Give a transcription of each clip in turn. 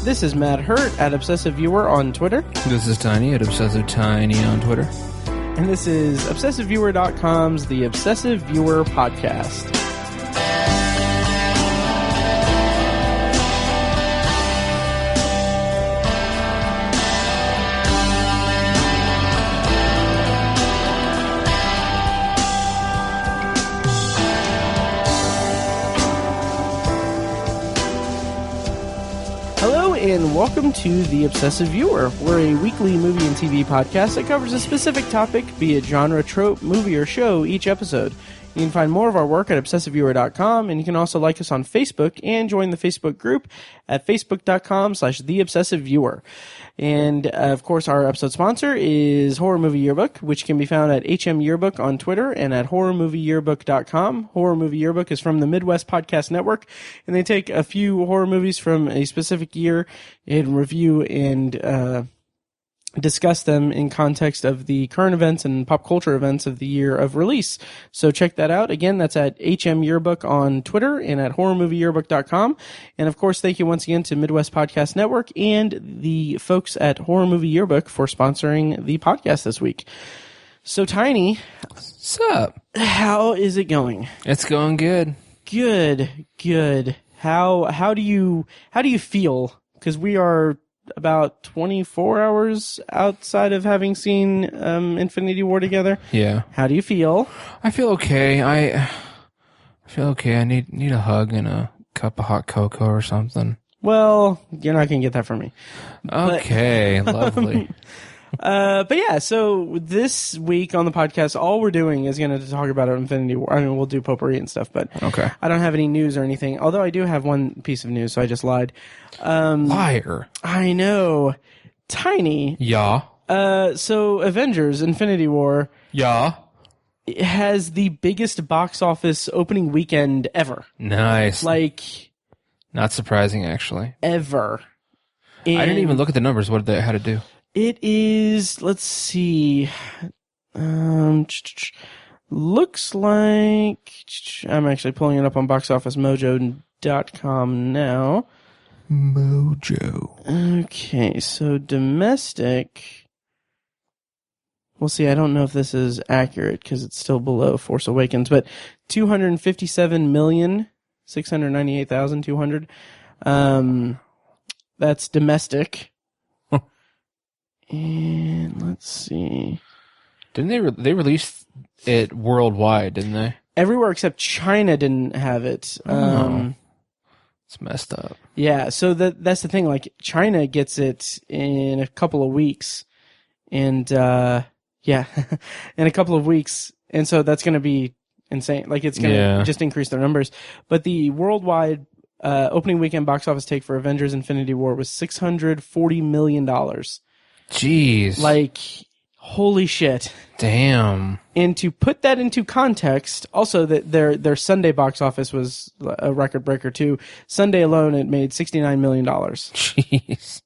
This is Matt Hurt at Obsessive Viewer on Twitter. This is Tiny at Obsessive Tiny on Twitter. And this is ObsessiveViewer.com's The Obsessive Viewer Podcast. And welcome to The Obsessive Viewer. We're a weekly movie and TV podcast that covers a specific topic, be it genre, trope, movie, or show, each episode. You can find more of our work at ObsessiveViewer.com, and you can also like us on Facebook and join the Facebook group at Facebook.com/TheObsessiveViewer. And, of course, our episode sponsor is Horror Movie Yearbook, which can be found at HM Yearbook on Twitter and at HorrorMovieYearbook.com. Horror Movie Yearbook is from the Midwest Podcast Network, and they take a few horror movies from a specific year and review and discuss them in context of the current events and pop culture events of the year of release. So check that out. Again, that's at HM Yearbook on Twitter and at HorrorMovieYearbook.com. And of course, thank you once again to Midwest Podcast Network and the folks at Horror Movie Yearbook for sponsoring the podcast this week. So Tiny, what's up? How is it going? It's going good. Good. How do you feel? Because we are about 24 hours outside of having seen Infinity War together. Yeah. How do you feel? I feel okay. I feel okay. I need a hug and a cup of hot cocoa or something. Well, you're not going to get that from me. Okay, but, lovely. But yeah, so this week on the podcast, all we're doing is going to talk about Infinity War. I mean, we'll do Potpourri and stuff, but okay. I don't have any news or anything. Although I do have one piece of news, so I just lied. Liar. I know. Tiny. Yeah. So Avengers Infinity War. Yeah. Has the biggest box office opening weekend ever. Nice. Like. Not surprising, actually. Ever. And I didn't even look at the numbers. What did they, how to do? It is, let's see, looks like, I'm actually pulling it up on boxofficemojo.com now. Mojo. Okay, so domestic, we'll see, I don't know if this is accurate because it's still below Force Awakens, but 257,698,200. That's domestic. And let's see. Didn't they release it worldwide, didn't they? Everywhere except China didn't have it. It's messed up. Yeah, so that's the thing. Like, China gets it in a couple of weeks. And, in a couple of weeks. And so that's going to be insane. Like, it's going to just increase their numbers. But the worldwide opening weekend box office take for Avengers Infinity War was $640 million. Jeez. Like, holy shit. Damn. And to put that into context, also that their Sunday box office was a record breaker too. Sunday alone, it made $69 million. Jeez.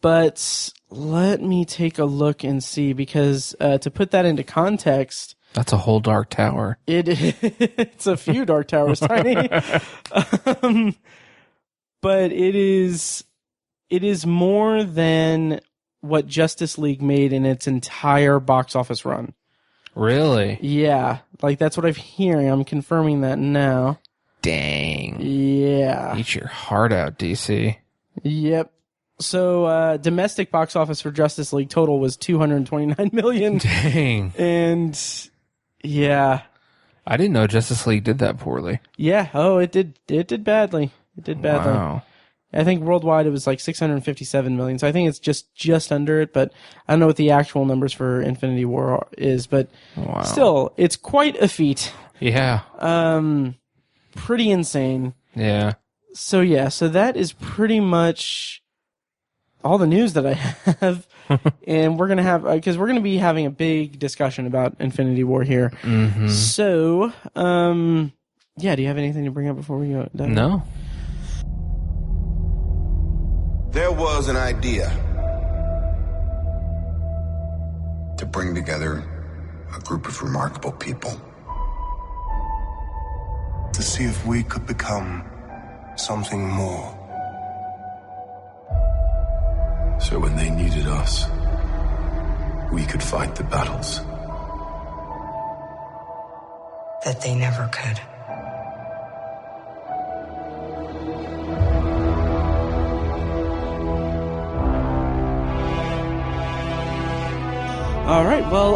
But let me take a look and see, because to put that into context, that's a whole Dark Tower. It's a few Dark Towers, Tiny. But it is more than what Justice League made in its entire box office run. Really? Yeah. Like, that's what I'm hearing. I'm confirming that now. Dang. Yeah. Eat your heart out, DC. Yep. So, domestic box office for Justice League total was $229 million. Dang. And, yeah. I didn't know Justice League did that poorly. Yeah. Oh, it did badly. It did badly. Wow. I think worldwide it was like 657 million. So I think it's just under it, but I don't know what the actual numbers for Infinity War is, but still, it's quite a feat. Yeah. Pretty insane. Yeah. So that is pretty much all the news that I have. And we're going to have, because we're going to be having a big discussion about Infinity War here. Mm-hmm. So, do you have anything to bring up before we go? No. There was an idea to bring together a group of remarkable people. To see if we could become something more So when they needed us, we could fight the battles that they never could. All right, well,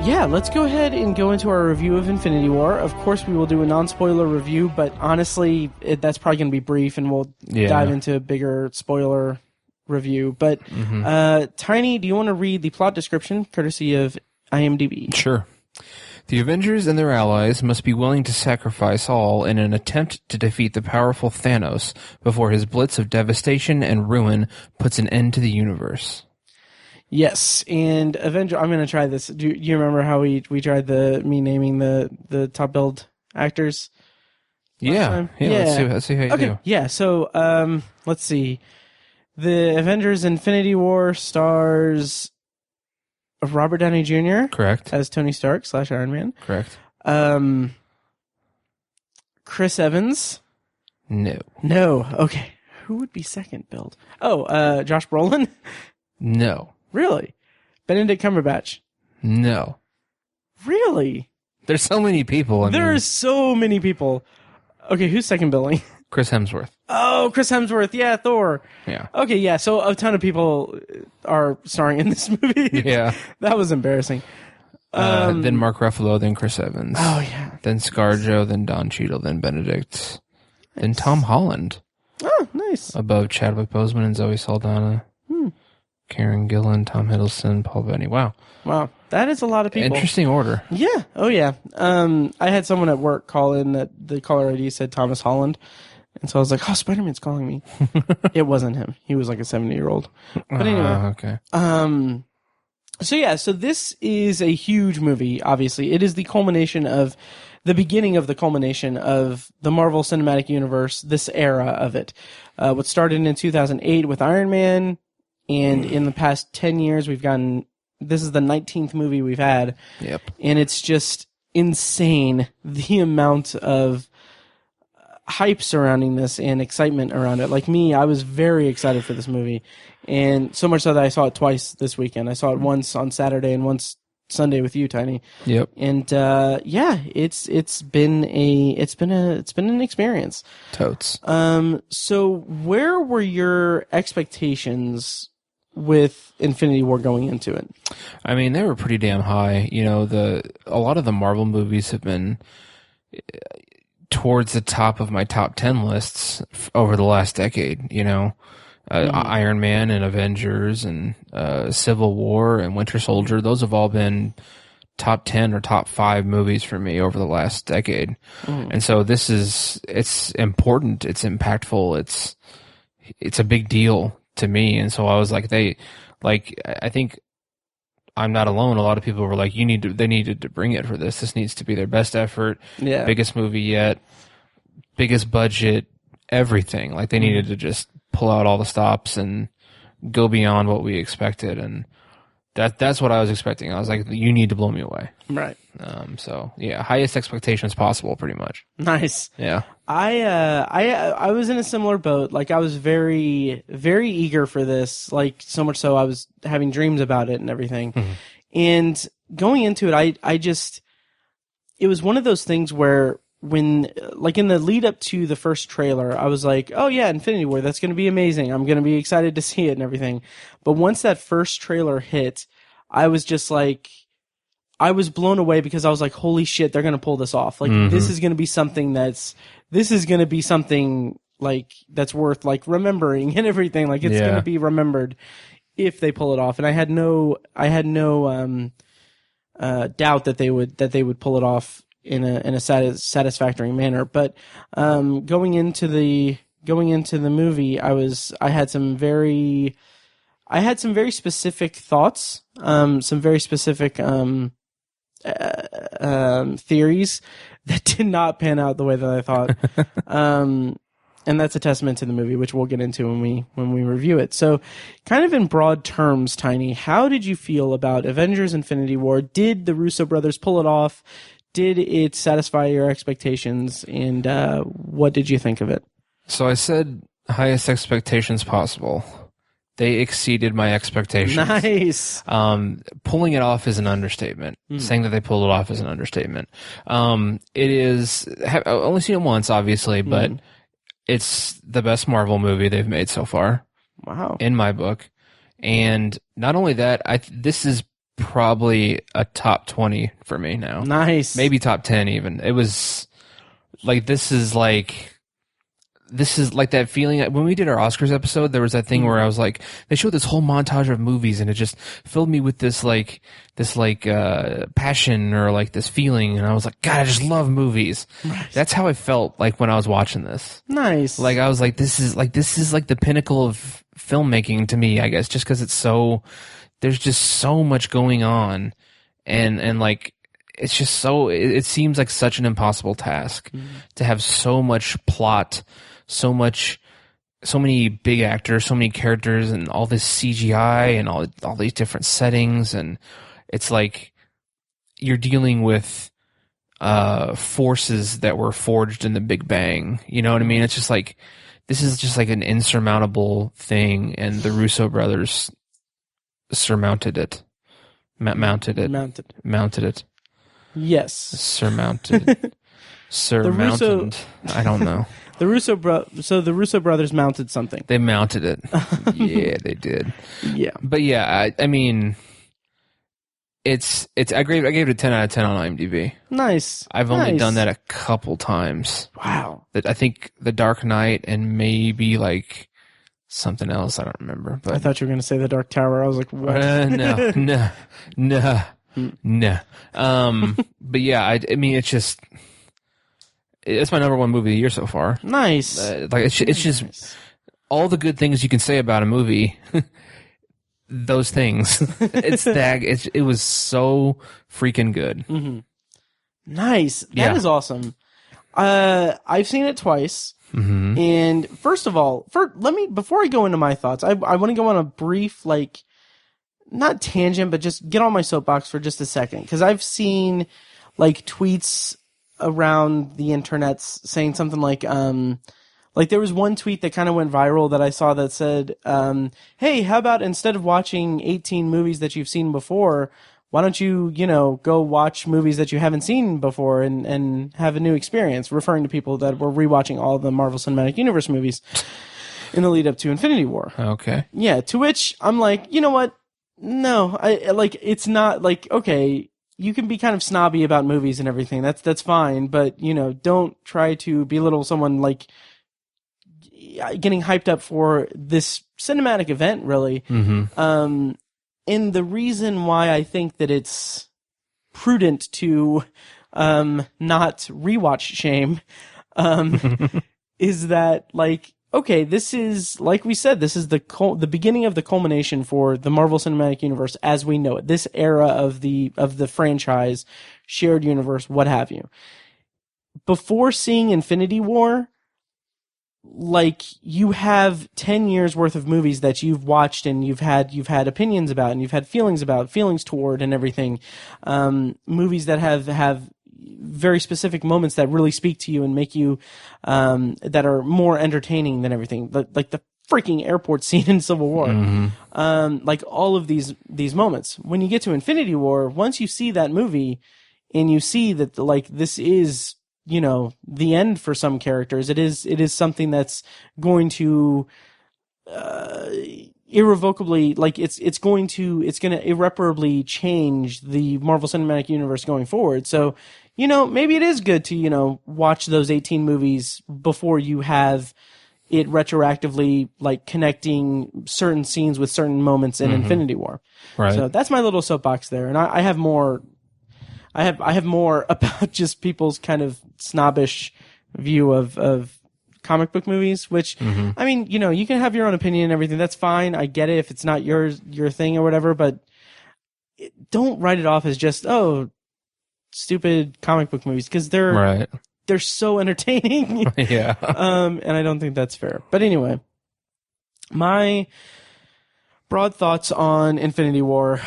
yeah, let's go ahead and go into our review of Infinity War. Of course, we will do a non-spoiler review, but honestly, that's probably going to be brief, and we'll dive into a bigger spoiler review. But, Tiny, do you want to read the plot description, courtesy of IMDb? Sure. The Avengers and their allies must be willing to sacrifice all in an attempt to defeat the powerful Thanos before his blitz of devastation and ruin puts an end to the universe. Yes, and I'm going to try this. Do you remember how we tried me naming the top billed actors? Yeah. Let's see how you do. Yeah, so let's see. The Avengers Infinity War stars Robert Downey Jr. Correct. As Tony Stark / Iron Man. Correct. Chris Evans. No. Okay. Who would be second billed? Oh, Josh Brolin. No. Really? Benedict Cumberbatch? No. Really? There's so many people. There are so many people. Okay, who's second billing? Chris Hemsworth. Oh, Chris Hemsworth. Yeah, Thor. Yeah. Okay, yeah, so a ton of people are starring in this movie. Yeah. That was embarrassing. Then Mark Ruffalo, then Chris Evans. Oh, yeah. Then ScarJo, then Don Cheadle, then Benedict. Then Tom Holland. Oh, nice. Above Chadwick Boseman and Zoe Saldana. Karen Gillan, Tom Hiddleston, Paul Bettany. Wow. That is a lot of people. Interesting order. Yeah. Oh, yeah. I had someone at work call in that the caller ID said Thomas Holland. And so I was like, oh, Spider-Man's calling me. It wasn't him. He was like a 70-year-old. But anyway. Okay. So this is a huge movie, obviously. It is the beginning of the culmination of the Marvel Cinematic Universe, this era of it. What started in 2008 with Iron Man, and in the past 10 years, this is the 19th movie we've had. Yep. And it's just insane, the amount of hype surrounding this and excitement around it. Like me, I was very excited for this movie. And so much so that I saw it twice this weekend. I saw it once on Saturday and once Sunday with you, Tiny. Yep. And it's been an experience. Totes. So where were your expectations with Infinity War going into it? I mean, they were pretty damn high. You know, a lot of the Marvel movies have been towards the top of my top 10 lists over the last decade, you know. Iron Man and Avengers and Civil War and Winter Soldier, those have all been top 10 or top 5 movies for me over the last decade. And so it's important, it's impactful, it's a big deal to me. And so I was like, I think I'm not alone. A lot of people were like, they needed to bring it for this. This needs to be their best effort, biggest movie yet, biggest budget, everything. Like they needed to just pull out all the stops and go beyond what we expected. And that's what I was expecting. I was like, you need to blow me away. Right. So yeah, highest expectations possible, pretty much. Nice. Yeah. I was in a similar boat. Like I was very, very eager for this. Like so much so I was having dreams about it and everything. And going into it, it was one of those things where when, like in the lead up to the first trailer, I was like, oh yeah, Infinity War, that's going to be amazing. I'm going to be excited to see it and everything. But once that first trailer hit, I was just like, I was blown away because I was like, holy shit, they're going to pull this off. Like, this is going to be something like that's worth like remembering and everything. Like it's going to be remembered if they pull it off. And I had no doubt that they would pull it off in a satisfactory manner. But going into the movie, I had some very specific thoughts, some very specific theories that did not pan out the way that I thought. And that's a testament to the movie, which we'll get into when we review it. So, kind of in broad terms, Tiny, how did you feel about Avengers Infinity War? Did the Russo brothers pull it off? Did it satisfy your expectations? And what did you think of it? So I said highest expectations possible. They exceeded my expectations. Nice. Pulling it off is an understatement. Saying that they pulled it off is an understatement. It is. I've only seen it once, obviously, but it's the best Marvel movie they've made so far. Wow. In my book. And not only that, this is probably a top 20 for me now. Nice. Maybe top 10 even. It was like, this is like that feeling when we did our Oscars episode. There was that thing where I was like, they showed this whole montage of movies and it just filled me with this passion or like this feeling. And I was like, God, I just love movies. Right. That's how I felt like when I was watching this. Nice. Like I was like, this is like the pinnacle of filmmaking to me, I guess, just because there's just so much going on, and like it's just it seems like such an impossible task to have so much plot, so many big actors, so many characters, and all this CGI and all these different settings, and it's like you're dealing with forces that were forged in the Big Bang. You know what I mean? It's just like this is just like an insurmountable thing, and the Russo brothers surmounted it. Mounted it. Yes. Surmounted. Surmounted. I don't know. The Russo brothers mounted something. They mounted it. Yeah, they did. Yeah. But yeah, I mean, I gave it a 10 out of 10 on IMDb. Nice. I've only done that a couple times. Wow. I think The Dark Knight and maybe like something else. I don't remember. But I thought you were going to say The Dark Tower. I was like, what? No. But yeah, I mean, it's my number one movie of the year so far. Nice. It's just all the good things you can say about a movie. Those things. It was so freaking good. Mm-hmm. Nice. That is awesome. I've seen it twice. Mm-hmm. And first of all, before I go into my thoughts, I want to go on a brief, like, not tangent, but just get on my soapbox for just a second. Because I've seen, like, tweets around the internet saying something like there was one tweet that kind of went viral that I saw that said, hey, how about instead of watching 18 movies that you've seen before, why don't you, go watch movies that you haven't seen before and have a new experience, referring to people that were rewatching all the Marvel Cinematic Universe movies in the lead up to Infinity War. Okay. Yeah, to which I'm like, you know what? No, it's not like, okay, you can be kind of snobby about movies and everything. That's fine, but, don't try to belittle someone like getting hyped up for this cinematic event, really. Mm-hmm. And the reason why I think that it's prudent to not rewatch shame is that, like, okay, this is, like we said, this is the beginning of the culmination for the Marvel Cinematic Universe as we know it. This era of the franchise, shared universe, what have you. Before seeing Infinity War, like, you have 10 years worth of movies that you've watched and you've had opinions about and you've had feelings toward and everything. Movies that have very specific moments that really speak to you and make you, that are more entertaining than everything. Like the freaking airport scene in Civil War. Mm-hmm. Like all of these moments. When you get to Infinity War, once you see that movie and you see that, like, this is, the end for some characters. It is something that's going to irrevocably, like, it's going to irreparably change the Marvel Cinematic Universe going forward. So, maybe it is good to, watch those 18 movies before you have it retroactively, like, connecting certain scenes with certain moments in Infinity War. Right. So that's my little soapbox there. And I have more about just people's kind of snobbish view of comic book movies, which, I mean, you can have your own opinion and everything. That's fine. I get it if it's not your thing or whatever, but don't write it off as just, oh, stupid comic book movies, because they're so entertaining. Yeah. And I don't think that's fair. But anyway, my broad thoughts on Infinity War.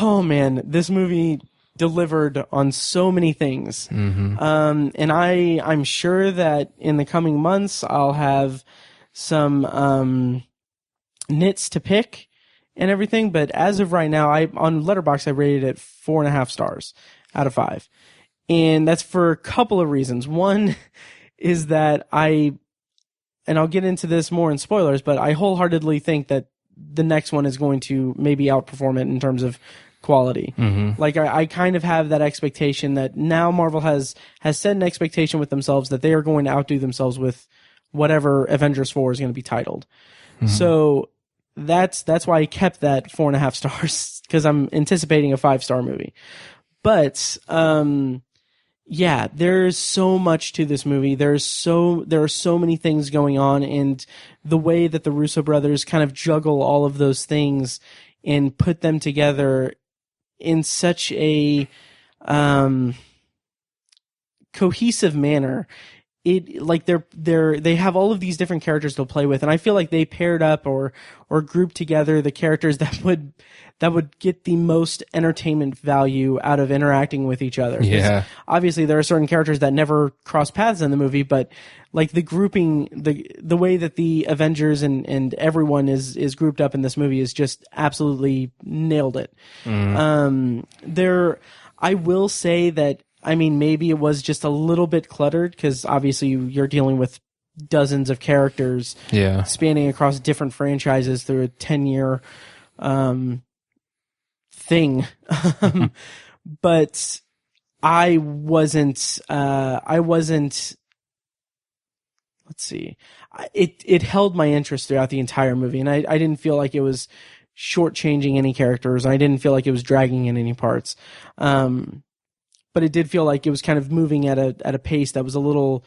Oh man, this movie delivered on so many things. Mm-hmm. And I'm sure that in the coming months I'll have some nits to pick and everything, but as of right now, on Letterboxd I rated it 4.5 stars out of 5, and that's for a couple of reasons. One is that and I'll get into this more in spoilers, but I wholeheartedly think that the next one is going to maybe outperform it in terms of quality. Like I kind of have that expectation that now Marvel has set an expectation with themselves that they are going to outdo themselves with whatever Avengers 4 is going to be titled. So that's why I kept that 4.5 stars, because I'm anticipating a 5-star movie. But yeah, there's so much to this movie. There are so many things going on, and the way that the Russo brothers kind of juggle all of those things and put them together in such a cohesive manner. It like they have all of these different characters to play with, and I feel like they paired up or grouped together the characters that would get the most entertainment value out of interacting with each other. Yeah. Obviously there are certain characters that never cross paths in the movie, but like the grouping, the way that the Avengers and everyone is grouped up in this movie is just absolutely nailed it. I will say that, I mean, maybe it was just a little bit cluttered, because obviously you're dealing with dozens of characters spanning across different franchises through a 10-year thing. But I wasn't, let's see. It held my interest throughout the entire movie, and I didn't feel like it was shortchanging any characters. I didn't feel like it was dragging in any parts. But it did feel like it was kind of moving at a pace that was a little,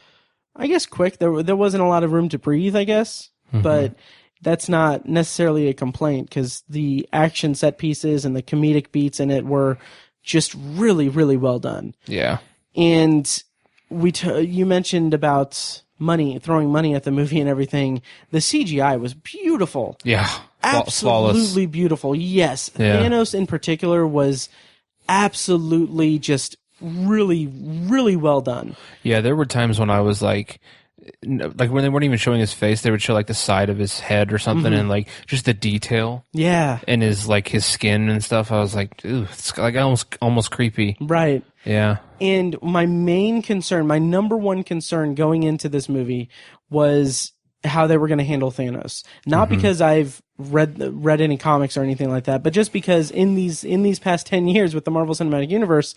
I guess, quick. There wasn't a lot of room to breathe, I guess, but that's not necessarily a complaint, because the action set pieces and the comedic beats in it were just really, really well done. Yeah. And you mentioned about throwing money at the movie and everything. The CGI was beautiful. Yeah. Absolutely Flawless. Beautiful. Yes. Yeah. Thanos in particular was absolutely just really, really well done. Yeah, there were times when I was like when they weren't even showing his face, they would show like the side of his head or something, and like just the detail. Yeah. And his skin and stuff. I was like, ooh, it's like almost creepy. Right. Yeah. And my number one concern going into this movie was how they were going to handle Thanos. Not because I've read any comics or anything like that, but just because in these past 10 years with the Marvel Cinematic Universe,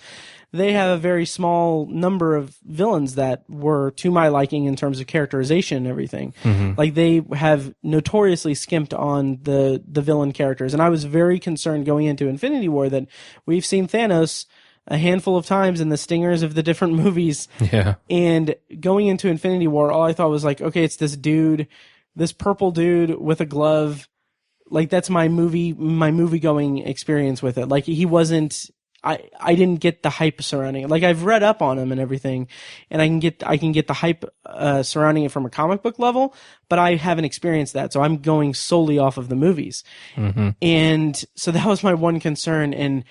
they have a very small number of villains that were to my liking in terms of characterization and everything. Like, they have notoriously skimped on the villain characters. And I was very concerned going into Infinity War that we've seen Thanos a handful of times in the stingers of the different movies. Yeah. And going into Infinity War, all I thought was like, okay, it's this purple dude with a glove. Like, that's my movie going experience with it. Like, he wasn't, I didn't get the hype surrounding it. Like, I've read up on him and everything, and I can get the hype surrounding it from a comic book level, but I haven't experienced that. So I'm going solely off of the movies. And so that was my one concern. And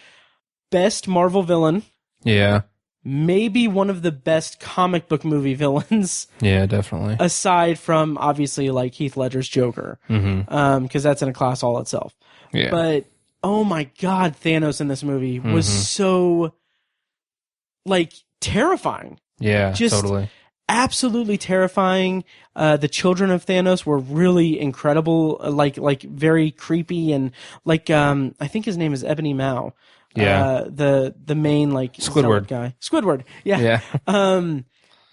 best Marvel villain. Yeah. Maybe one of the best comic book movie villains. Yeah, definitely. Aside from, obviously, like Heath Ledger's Joker. Because that's in a class all itself. Yeah. But, oh my God, Thanos in this movie was so, like, terrifying. Yeah, just totally. Absolutely terrifying. The children of Thanos were really incredible, like very creepy, and like, I think his name is Ebony Mao. Yeah. The main, like, Squidward guy. Squidward. Yeah. Yeah.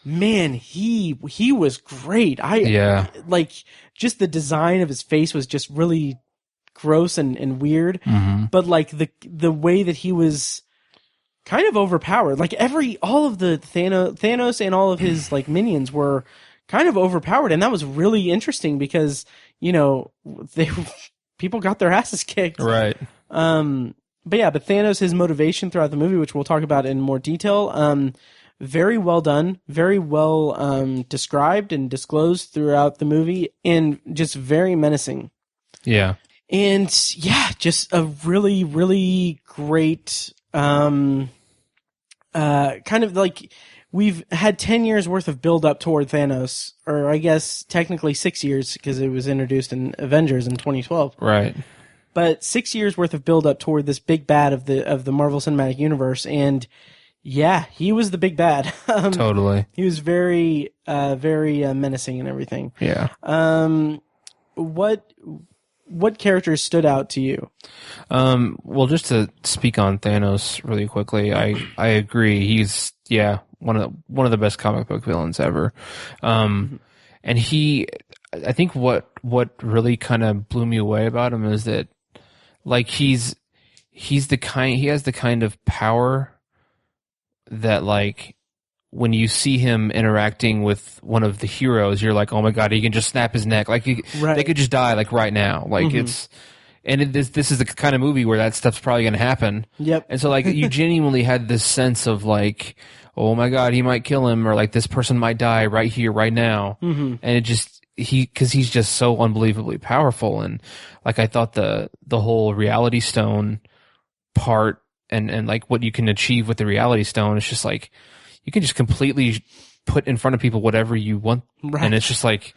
Man, he was great. Like, just the design of his face was just really gross and weird. But like the way that he was kind of overpowered, like all of the Thanos and all of his like minions were kind of overpowered. And that was really interesting because, people got their asses kicked. Right. But Thanos, his motivation throughout the movie, which we'll talk about in more detail, very well done, very well described and disclosed throughout the movie, and just very menacing. Yeah. And yeah, just a really, really great kind of like we've had 10 years worth of build up toward Thanos, or I guess technically 6 years because it was introduced in Avengers in 2012. Right. But 6 years worth of build up toward this big bad of the Marvel Cinematic Universe, and yeah, he was the big bad. Totally. He was very menacing and everything. Yeah. What characters stood out to you? Well, just to speak on Thanos really quickly, I agree. He's one of the best comic book villains ever. And I think what really kind of blew me away about him is that like he has the kind of power that like when you see him interacting with one of the heroes, you're like, oh my God, he can just snap his neck. Like they could just die like right now. Like this is the kind of movie where that stuff's probably going to happen. Yep. And so like you genuinely had this sense of like, oh my God, he might kill him, or like this person might die right here, right now. And it just, cause he's just so unbelievably powerful. And like, I thought the whole reality stone part and like what you can achieve with the reality stone is just like, you can just completely put in front of people whatever you want. Right. And it's just like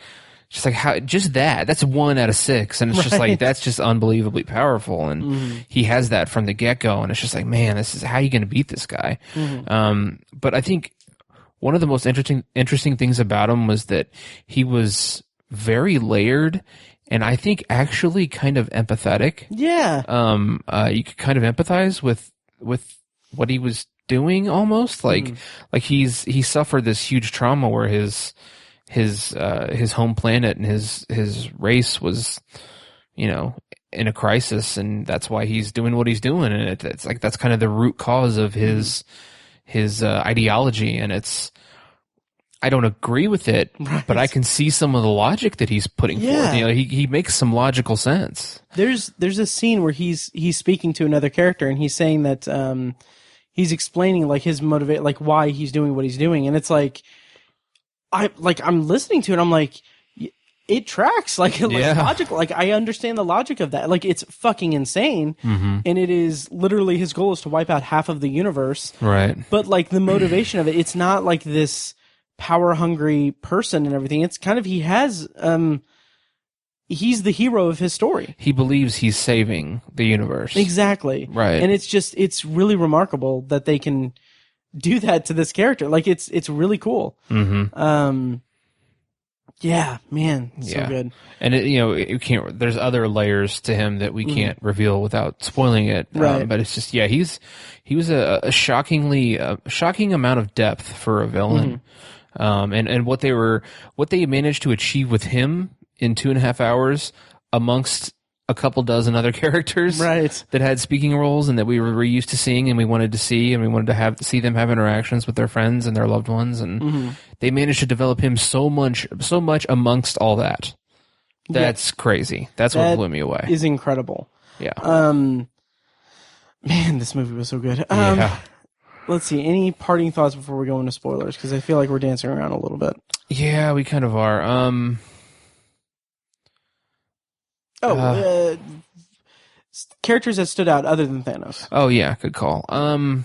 how, just that's 1 out of 6. And it's just like, that's just unbelievably powerful. And he has that from the get go. And it's just like, man, this is how you going to beat this guy. But I think one of the most interesting things about him was that he was very layered and I think actually kind of empathetic. Yeah. You could kind of empathize with what he was doing almost like he suffered this huge trauma where his home planet and his race was, in a crisis, and that's why he's doing what he's doing. And it's like, that's kind of the root cause of his ideology. And I don't agree with it, but I can see some of the logic that he's putting forth. He makes some logical sense. There's a scene where he's speaking to another character and he's saying that, he's explaining like his motivate, like why he's doing what he's doing. And it's like, I'm listening to it. I'm like, it tracks like logical. Like I understand the logic of that. Like it's fucking insane. And it is literally his goal is to wipe out half of the universe. Right. But like the motivation of it, it's not like this power hungry person and everything. It's kind of, he's the hero of his story. He believes he's saving the universe. Exactly. Right. And it's really remarkable that they can do that to this character. Like it's really cool. Yeah, man. So good. And it can't, there's other layers to him that we can't reveal without spoiling it. Right. But it's just, he was a shocking amount of depth for a villain. And what they managed to achieve with him in 2.5 hours amongst a couple dozen other characters that had speaking roles and that we were used to seeing and we wanted to see, and we wanted to see them have interactions with their friends and their loved ones. And they managed to develop him so much amongst all that. That's crazy. That's what blew me away. Is incredible. Yeah. Man, this movie was so good. Let's see. Any parting thoughts before we go into spoilers? Because I feel like we're dancing around a little bit. Yeah, we kind of are. Characters that stood out other than Thanos. Oh yeah, good call. Man,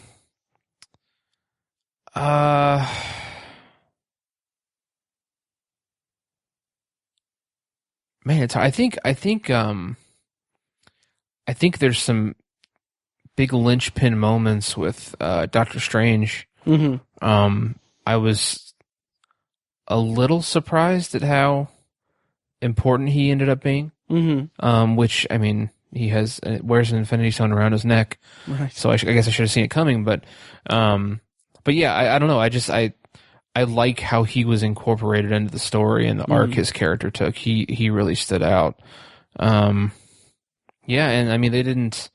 it's hard. I think there's some big linchpin moments with Doctor Strange. I was a little surprised at how important he ended up being. Which, I mean, he wears an Infinity Stone around his neck. Right. So I guess I should have seen it coming, but yeah, I don't know. I like how he was incorporated into the story and the arc his character took. He really stood out. Yeah, and I mean, they didn't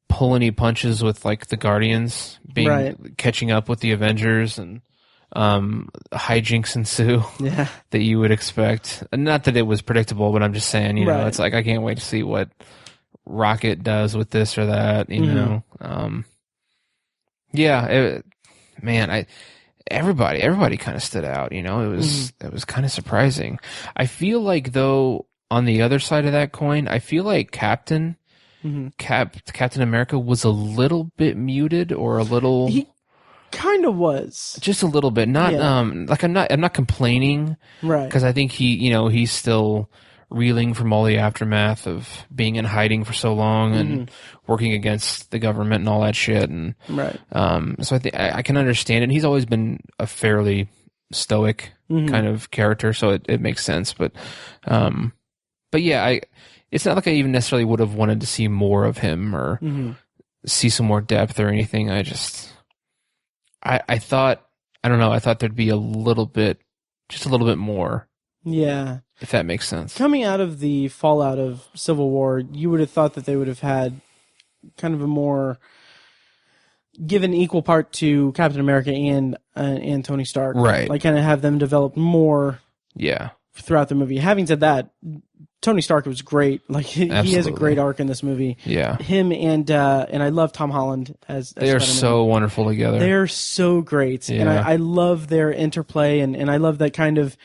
pull any punches with like the Guardians catching up with the Avengers, and hijinks ensue that you would expect. Not that it was predictable, but I'm just saying, it's like I can't wait to see what Rocket does with this or that, know. Everybody kind of stood out, it was kind of surprising. I feel like though on the other side of that coin, I feel like Captain America was a little bit muted or a little kind of was. Just a little bit. Not like I'm not complaining, Right. Because I think he's still reeling from all the aftermath of being in hiding for so long and working against the government and all that shit. And right. So I think I can understand it. He's always been a fairly stoic kind of character, so it makes sense. But yeah, it's not like I even necessarily would have wanted to see more of him or see some more depth or anything. I thought, I don't know, I thought there'd be just a little bit more. Yeah. If that makes sense. Coming out of the fallout of Civil War, you would have thought that they would have had kind of a more given equal part to Captain America and Tony Stark. Right. Like kind of have them develop more throughout the movie. Having said that, Tony Stark was great. Like he has a great arc in this movie. Yeah. Him and I love Tom Holland as they are Spider-Man. so wonderful together. They're so great. Yeah. And I love their interplay and I love that kind of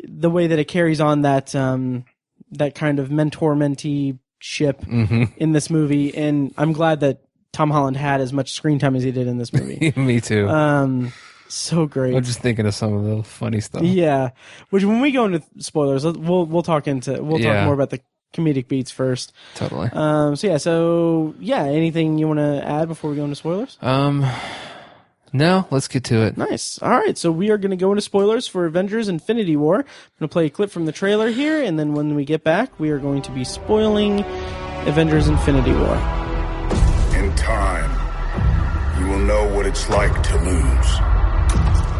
the way that it carries on that kind of mentor-mentee ship in this movie. And I'm glad that Tom Holland had as much screen time as he did in this movie. Me too. So great. I'm just thinking of some of the funny stuff. Yeah. Which when we go into spoilers, we'll talk more about the comedic beats first. Totally. So anything you want to add before we go into spoilers? No, let's get to it. Nice. All right, so we are going to go into spoilers for Avengers Infinity War. I'm going to play a clip from the trailer here, and then when we get back, we are going to be spoiling Avengers Infinity War. In time, you will know what it's like to lose.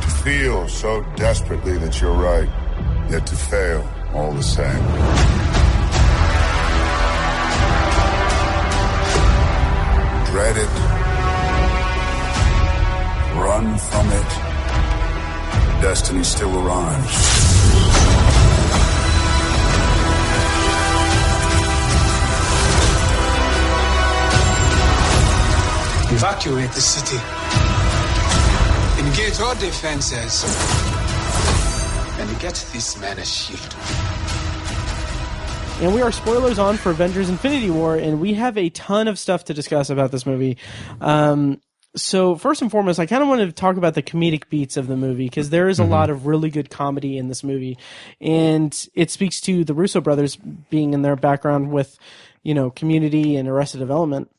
To feel so desperately that you're right, yet to fail all the same. Dread it. Run from it. Destiny still arrives. Evacuate the city. Engage all defenses. And get this man a shield. And we are spoilers on for Avengers Infinity War, and we have a ton of stuff to discuss about this movie. So first and foremost, I kind of want to talk about the comedic beats of the movie because there is a lot of really good comedy in this movie, and it speaks to the Russo brothers being in their background with, Community and Arrested Development,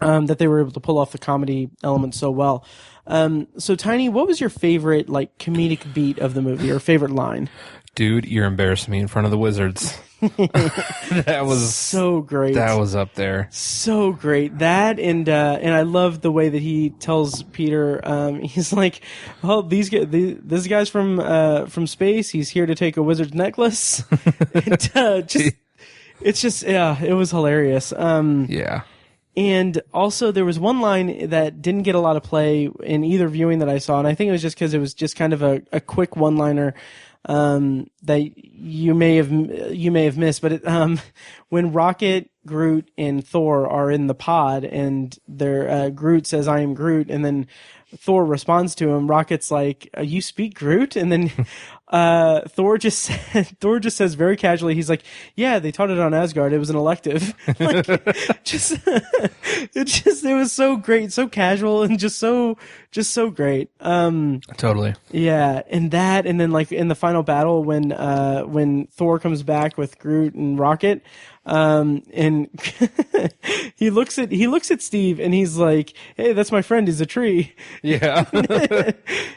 that they were able to pull off the comedy element so well. So Tiny, what was your favorite comedic beat of the movie or favorite line? Dude, you're embarrassing me in front of the wizards. That was so great. That was up there. So great. That and I love the way that he tells Peter, he's like, "Oh, this guy's from space. He's here to take a wizard's necklace." It was hilarious. Yeah. And also, there was one line that didn't get a lot of play in either viewing that I saw, and I think it was just because it was just kind of a quick one-liner. That you may have missed, but when Rocket, Groot, and Thor are in the pod, and Groot says, "I am Groot," and then Thor responds to him. Rocket's like, "You speak Groot?" And then Thor just says very casually, he's like, "Yeah, they taught it on Asgard. It was an elective." It was so great, so casual, and just so great. Totally. Yeah, and then in the final battle when Thor comes back with Groot and Rocket, and he looks at Steve and he's like, "Hey, that's my friend. He's a tree." Yeah.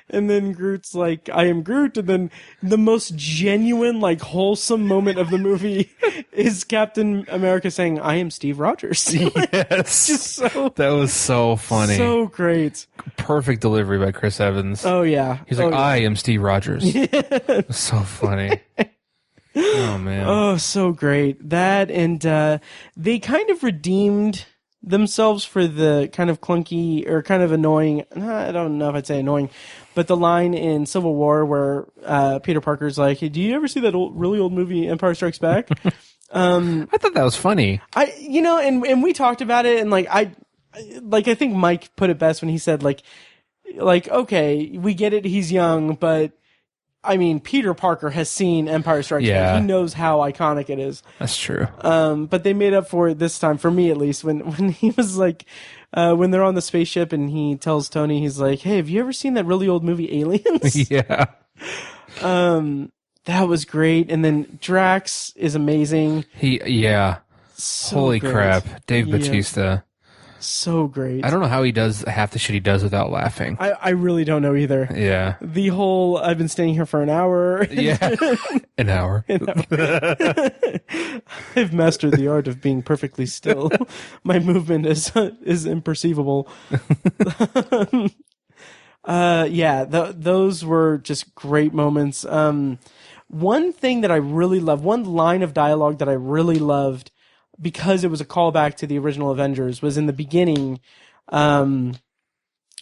And then Groot's like, "I am Groot." And then the most genuine, wholesome moment of the movie is Captain America saying, "I am Steve Rogers." Yes. That was so funny. So great. Perfect delivery by Chris Evans. Oh yeah. He's like, yeah. "I am Steve Rogers." So funny. Oh man. Oh, so great. That and they kind of redeemed themselves for the kind of clunky or kind of annoying, I don't know if I'd say annoying, but the line in Civil War where Peter Parker's like, "Hey, do you ever see that really old movie Empire Strikes Back?" I thought that was funny. And we talked about it, and I think Mike put it best when he said okay, we get it, he's young, but I mean, Peter Parker has seen Empire Strikes Back. He knows how iconic it is. That's true. But they made up for it this time, for me at least, when he was like, when they're on the spaceship and he tells Tony, he's like, hey, have you ever seen that really old movie Aliens? Yeah. That was great. And then Drax is amazing. So holy great. crap. Dave Bautista. So great. I don't know how he does half the shit he does without laughing. I really don't know either. Yeah. The whole, I've been staying here for an hour. Yeah. An hour. I've mastered the art of being perfectly still. My movement is imperceivable. Those were just great moments. One thing that I really loved, one line of dialogue that I really loved, because it was a callback to the original Avengers, was in the beginning, when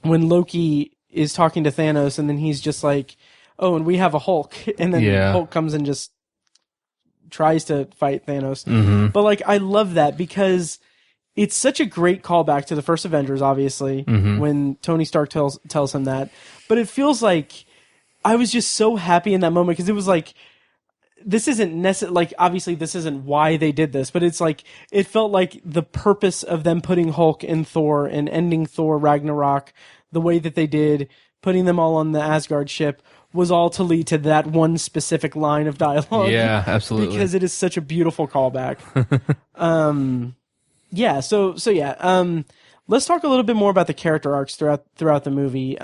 Loki is talking to Thanos, and then he's just like, oh, and we have a Hulk. And then Hulk comes and just tries to fight Thanos. Mm-hmm. But, like, I love that because it's such a great callback to the first Avengers, obviously, when Tony Stark tells him that. But it feels like I was just so happy in that moment because it was like, this isn't necessarily, like, obviously this isn't why they did this, but it's like, it felt like the purpose of them putting Hulk in Thor and ending Thor Ragnarok the way that they did, putting them all on the Asgard ship, was all to lead to that one specific line of dialogue. Yeah, absolutely. Because it is such a beautiful callback. Let's talk a little bit more about the character arcs throughout the movie.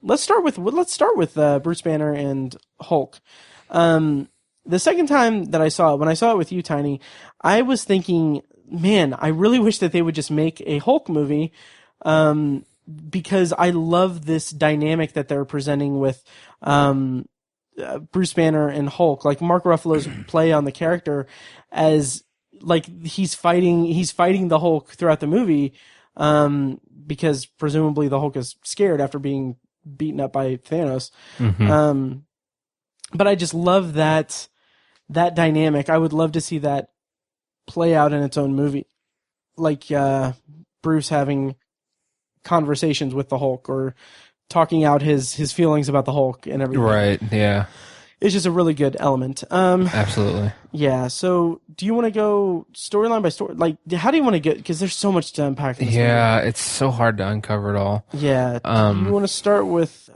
Let's start with Bruce Banner and Hulk. The second time that I saw it, when I saw it with you, Tiny, I was thinking, man, I really wish that they would just make a Hulk movie, because I love this dynamic that they're presenting with Bruce Banner and Hulk. Like Mark Ruffalo's play on the character as like he's fighting the Hulk throughout the movie, because presumably the Hulk is scared after being beaten up by Thanos. Mm-hmm. But I just love that dynamic. I would love to see that play out in its own movie. Like Bruce having conversations with the Hulk or talking out his feelings about the Hulk and everything. Right, yeah. It's just a really good element. Absolutely. Yeah, so do you want to go storyline by story? Like, how do you want to get, because there's so much to unpack in this movie. It's so hard to uncover it all. Yeah. Do you want to start with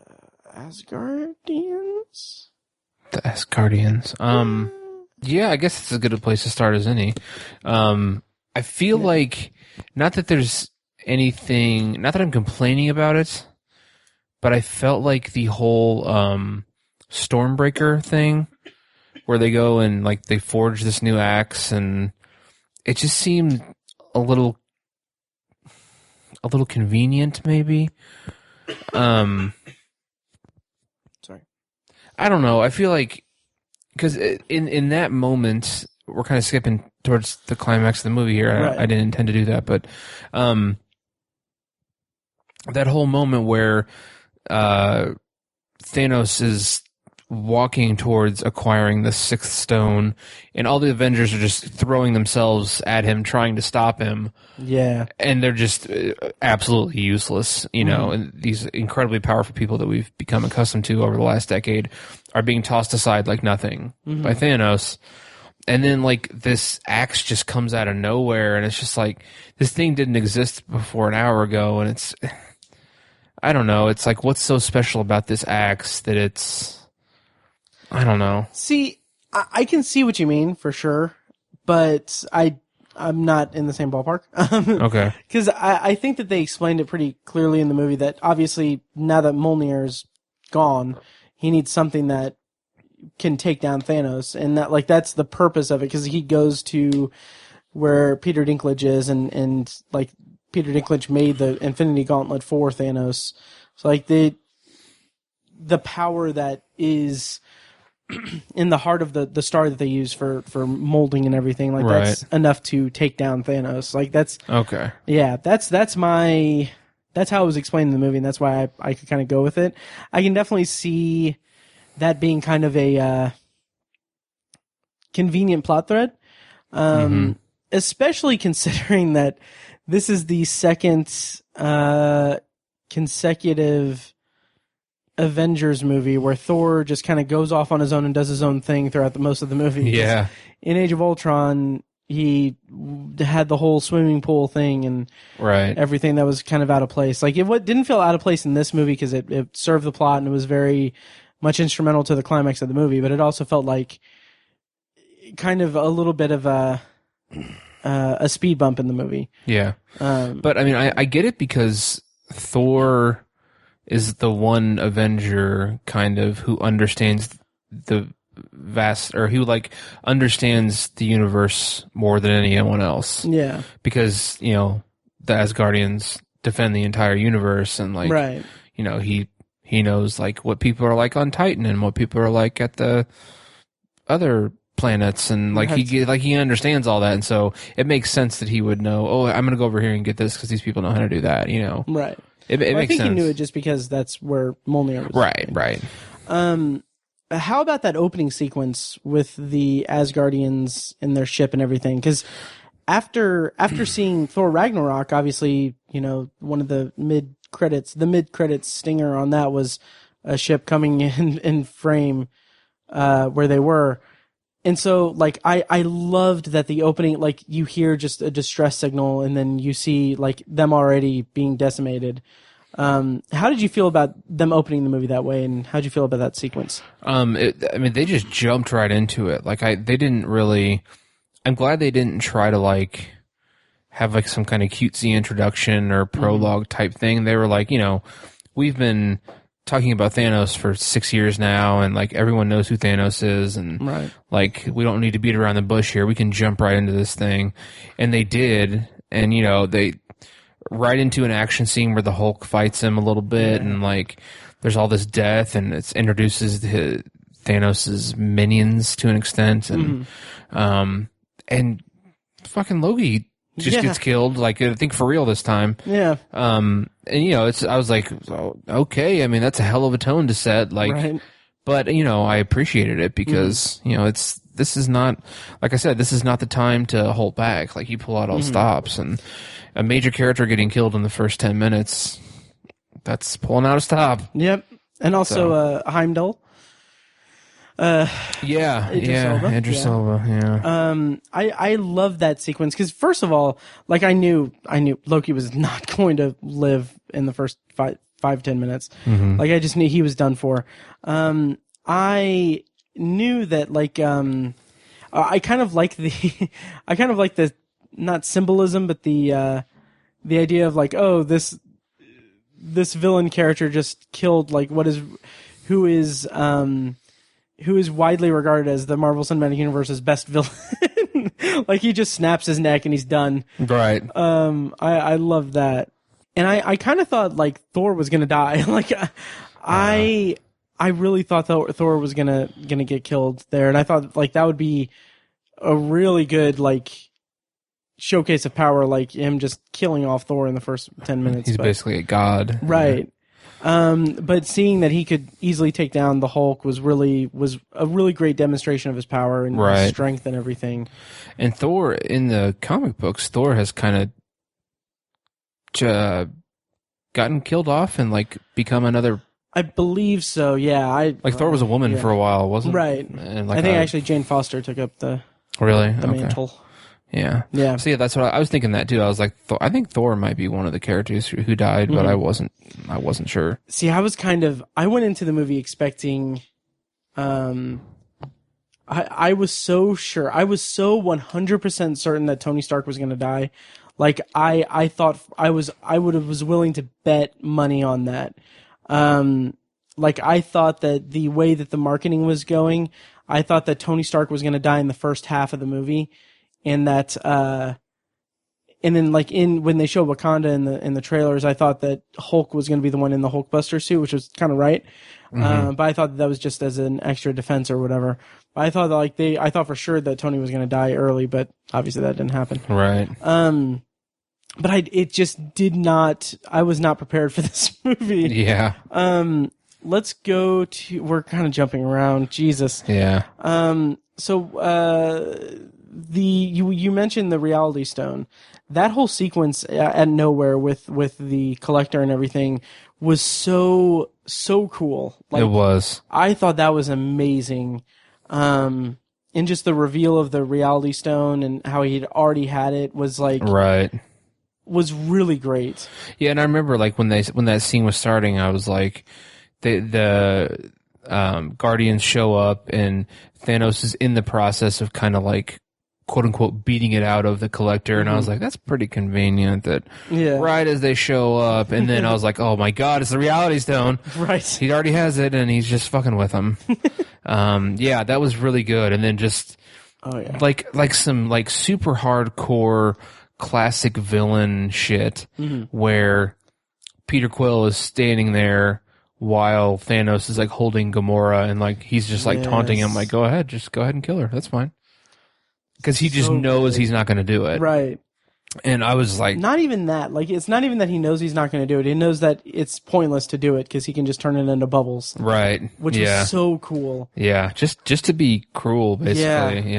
Asgardians? The Asgardians. Yeah, I guess it's as good a place to start as any. I feel like, not that there's anything, not that I'm complaining about it, but I felt like the whole Stormbreaker thing, where they go and like they forge this new axe, and it just seemed a little convenient, maybe. Sorry. I don't know. I feel like, because in that moment, we're kind of skipping towards the climax of the movie here. Right. I didn't intend to do that, but that whole moment where Thanos is walking towards acquiring the sixth stone, and all the Avengers are just throwing themselves at him, trying to stop him. Yeah. And they're just absolutely useless, you know, and these incredibly powerful people that we've become accustomed to over the last decade are being tossed aside like nothing by Thanos. And then, like, this axe just comes out of nowhere, and it's just like, this thing didn't exist before an hour ago, and it's, I don't know, it's like, what's so special about this axe that it's, I don't know. See, I can see what you mean, for sure, but I'm not in the same ballpark. Okay. Because I think that they explained it pretty clearly in the movie that, obviously, now that Mjolnir's gone, he needs something that can take down Thanos, and that, like, that's the purpose of it, because he goes to where Peter Dinklage is, and like, Peter Dinklage made the Infinity Gauntlet for Thanos. So, like, the power that is in the heart of the star that they use for molding and everything, like, Right. that's enough to take down Thanos. Like, that's, Okay. yeah, that's how it was explained in the movie, and that's why I could kind of go with it. I can definitely see that being kind of a convenient plot thread, especially considering that this is the second consecutive Avengers movie where Thor just kind of goes off on his own and does his own thing throughout most of the movie. Yeah. In Age of Ultron, he had the whole swimming pool thing and everything that was kind of out of place. Like, it didn't feel out of place in this movie because it served the plot and it was very much instrumental to the climax of the movie, but it also felt like kind of a little bit of a speed bump in the movie. Yeah. But, I mean, I get it because Thor is the one Avenger kind of who understands the vast, or who like understands the universe more than anyone else. Yeah. Because, you know, the Asgardians defend the entire universe, and like, you know, he knows like what people are like on Titan and what people are like at the other planets, and like he understands all that, and so it makes sense that he would know, oh, I'm going to go over here and get this because these people know how to do that, you know. Right. It makes sense. I think he knew it just because that's where Mjolnir was. Right. How about that opening sequence with the Asgardians in their ship and everything? Because after seeing Thor Ragnarok, obviously, you know, one of the mid credits stinger on that was a ship coming in frame where they were. And so, like, I loved that the opening, like, you hear just a distress signal and then you see, like, them already being decimated. How did you feel about them opening the movie that way, and how did you feel about that sequence? I mean, they just jumped right into it. Like, they didn't really, I'm glad they didn't try to, like, have, like, some kind of cutesy introduction or prologue type thing. They were like, you know, we've been talking about Thanos for 6 years now, and like everyone knows who Thanos is, and like we don't need to beat around the bush here. We can jump right into this thing, and they did. And you know, they right into an action scene where the Hulk fights him a little bit, and like there's all this death, and it introduces Thanos's minions to an extent, and and fucking Loki just gets killed, like I think for real this time. Yeah. And you know, I was like, okay, I mean, that's a hell of a tone to set, like, but you know, I appreciated it because you know, this is not, like I said, this is not the time to hold back. Like, you pull out all stops, and a major character getting killed in the first 10 minutes, that's pulling out a stop. Yep. And also Heimdall. Idris Elba, yeah. I love that sequence because, first of all, like I knew Loki was not going to live in the first 5-10 minutes. Like, I just knew he was done for. I knew that, like, I kind of like the not symbolism, but the idea of like, oh, this villain character just killed like who is widely regarded as the Marvel Cinematic Universe's best villain. Like, he just snaps his neck and he's done. Right. I love that. And I kind of thought like Thor was gonna die. Like, I really thought Thor was gonna get killed there, and I thought like that would be a really good like showcase of power, like him just killing off Thor in the first 10 minutes. He's basically a god. Right. But seeing that he could easily take down the Hulk was a really great demonstration of his power and his strength and everything. And Thor, in the comic books, Thor has kind of gotten killed off and like become another. I believe so. Yeah. Thor was a woman for a while, wasn't? Right. And like I think actually Jane Foster took up the mantle. Yeah. Yeah. So yeah, that's what I was thinking that too. I was like, I think Thor might be one of the characters who died, but I wasn't sure. See, I went into the movie expecting, I was so sure. I was so 100% certain that Tony Stark was going to die. Like, I thought I was willing to bet money on that. Like, I thought that the way that the marketing was going, I thought that Tony Stark was going to die in the first half of the movie. And that, and then like when they show Wakanda in the trailers, I thought that Hulk was going to be the one in the Hulkbuster suit, which was kind of right. But I thought that was just as an extra defense or whatever. But I thought that, I thought for sure that Tony was going to die early, but obviously that didn't happen. Right. But it just did not. I was not prepared for this movie. Yeah. Let's go to. We're kind of jumping around. Jesus. Yeah. So you mentioned the Reality Stone. That whole sequence at Nowhere with the Collector and everything was so cool. Like, it was. I thought that was amazing. And just the reveal of the Reality Stone and how he'd already had it was like right. Was really great. Yeah, and I remember like when that scene was starting, I was like, the Guardians show up and Thanos is in the process of kind of like quote unquote beating it out of the Collector, and I was like, that's pretty convenient that right as they show up, and then I was like, oh my god, it's the Reality Stone. Right. He already has it and he's just fucking with him. Yeah, that was really good. And then just like some like super hardcore classic villain shit where Peter Quill is standing there while Thanos is like holding Gamora and like he's just like taunting him like, go ahead and kill her, that's fine, because he just knows he's not going to do it, right? And I was like, not even that, like it's not even that he knows he's not going to do it, he knows that it's pointless to do it because he can just turn it into bubbles, right? Which was so cool. Just to be cruel, basically.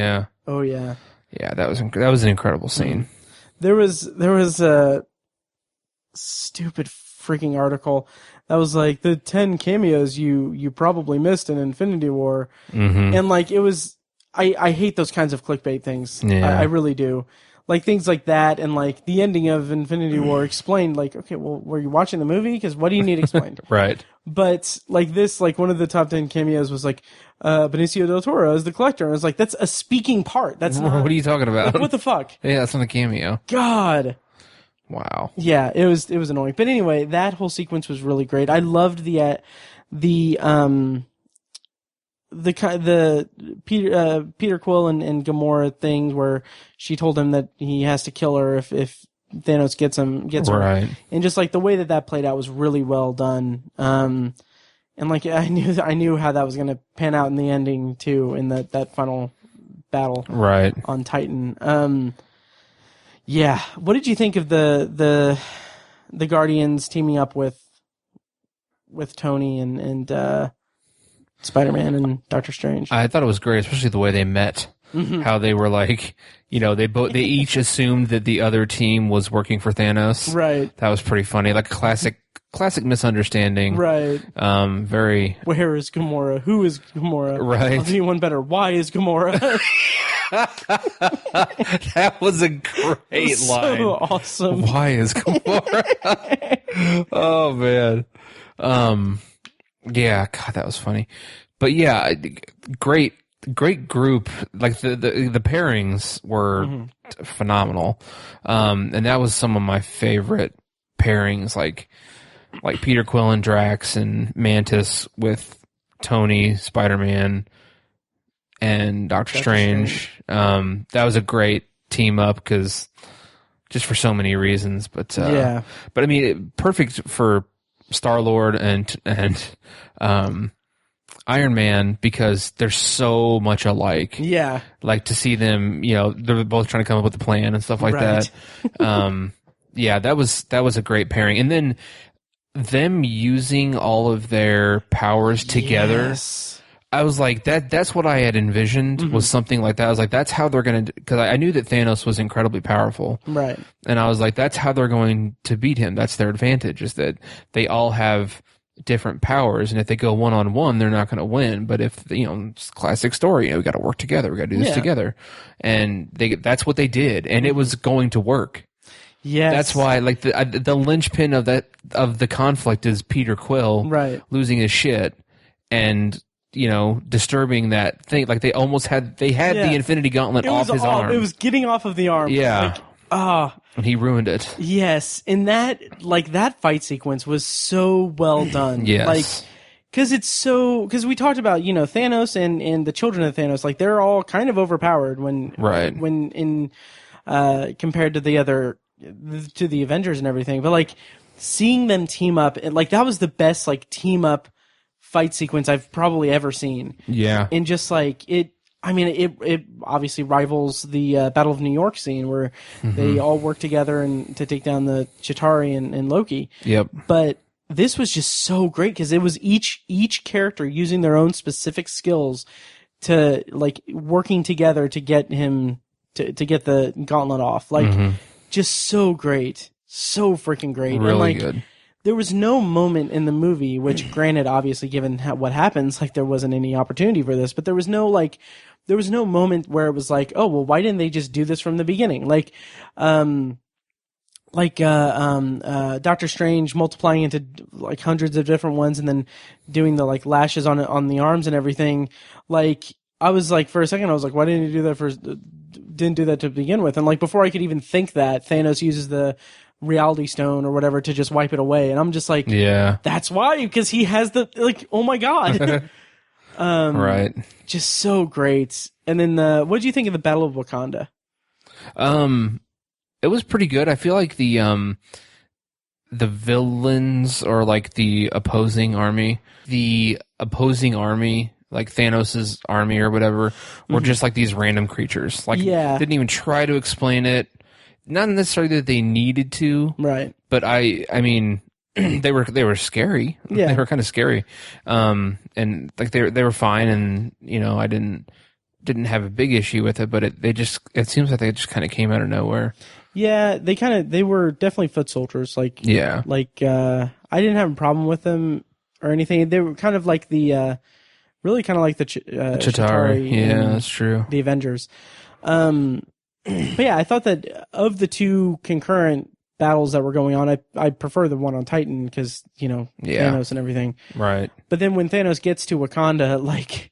Oh yeah, that was an incredible scene. There was a stupid freaking article that was like the 10 cameos you probably missed in Infinity War, and like it was. I hate those kinds of clickbait things. Yeah. I really do. Like things like that, and like the ending of Infinity War explained. Like, okay, well, were you watching the movie? Because what do you need explained? Right. But like this, like one of the top 10 cameos was like Benicio del Toro as the Collector, and I was like, that's a speaking part. That's not. What are you talking about? Like, what the fuck? Yeah, that's not a cameo. God. Wow. Yeah, it was annoying. But anyway, that whole sequence was really great. I loved the Peter Quill and Gamora thing where she told him that he has to kill her if Thanos gets her. Right. And just like the way that played out was really well done. And like I knew how that was going to pan out in the ending too, in that final battle right on Titan. Yeah. What did you think of the Guardians teaming up with Tony and Spider-Man and Doctor Strange? I thought it was great, especially the way they met. How they were like, they each assumed that the other team was working for Thanos. Right. That was pretty funny, like a classic misunderstanding. Right. Very. Where is Gamora? Who is Gamora? Right. I'll do you one better. Why is Gamora? That was a great line. So awesome. Why is Gamora? Oh man. Yeah, God, that was funny. But yeah, great group. Like the pairings were phenomenal. And that was some of my favorite pairings, like Peter Quill and Drax and Mantis with Tony, Spider-Man, and Doctor Strange. That was a great team up because just for so many reasons. But I mean, perfect for Star-Lord and Iron Man because they're so much alike. Yeah. Like to see them, they're both trying to come up with a plan and stuff like that. Yeah, that was a great pairing. And then them using all of their powers together. Yes. I was like, that's what I had envisioned was something like that. I was like, that's how they're going to, because I knew that Thanos was incredibly powerful. Right. And I was like, that's how they're going to beat him. That's their advantage, is that they all have different powers. And if they go one-on-one, they're not going to win. But if, it's a classic story, we got to work together. We got to do this together. And that's what they did. And it was going to work. Yes. That's why, like, the linchpin of the conflict is Peter Quill losing his shit and disturbing that thing. Like they almost had the Infinity Gauntlet off his arm. It was getting off of the arm. Yeah. And he ruined it. Yes. And that fight sequence was so well done. Yes. Because we talked about, Thanos and the children of Thanos, like they're all kind of overpowered when compared to the Avengers and everything. But like seeing them team up, like that was the best like team up fight sequence I've probably ever seen. Yeah. And just like it obviously rivals the Battle of New York scene where they all work together and to take down the Chitauri and Loki. Yep. But this was just so great because it was each character using their own specific skills to like working together to get him to get the gauntlet off. Like, just so great. So freaking great. Really and like, good. There was no moment in the movie, which granted, obviously, given what happens, like there wasn't any opportunity for this, but there was no moment where it was like, oh, well, why didn't they just do this from the beginning? Doctor Strange multiplying into like hundreds of different ones and then doing the like lashes on the arms and everything. Like, I was like, for a second, I was like, why didn't you do that didn't do that to begin with? And like, before I could even think that, Thanos uses the reality stone or whatever to just wipe it away. And I'm just like, yeah, that's why, because he has the, like, oh my God. Right. Just so great. And then what did you think of the Battle of Wakanda? It was pretty good. I feel like the villains or like the opposing army, like Thanos' army or whatever, were just like these random creatures. Like, didn't even try to explain it. Not necessarily that they needed to, right? But I mean, they were scary. Yeah, they were kind of scary. And like they were fine, and you know, I didn't have a big issue with it, but it seems like they just kind of came out of nowhere. Yeah, they were definitely foot soldiers. Like, I didn't have a problem with them or anything. They were kind of like really kind of like the Chitauri. Yeah, that's true. The Avengers. But yeah, I thought that of the two concurrent battles that were going on, I prefer the one on Titan because, you know, Thanos and everything. Right. But then when Thanos gets to Wakanda, like,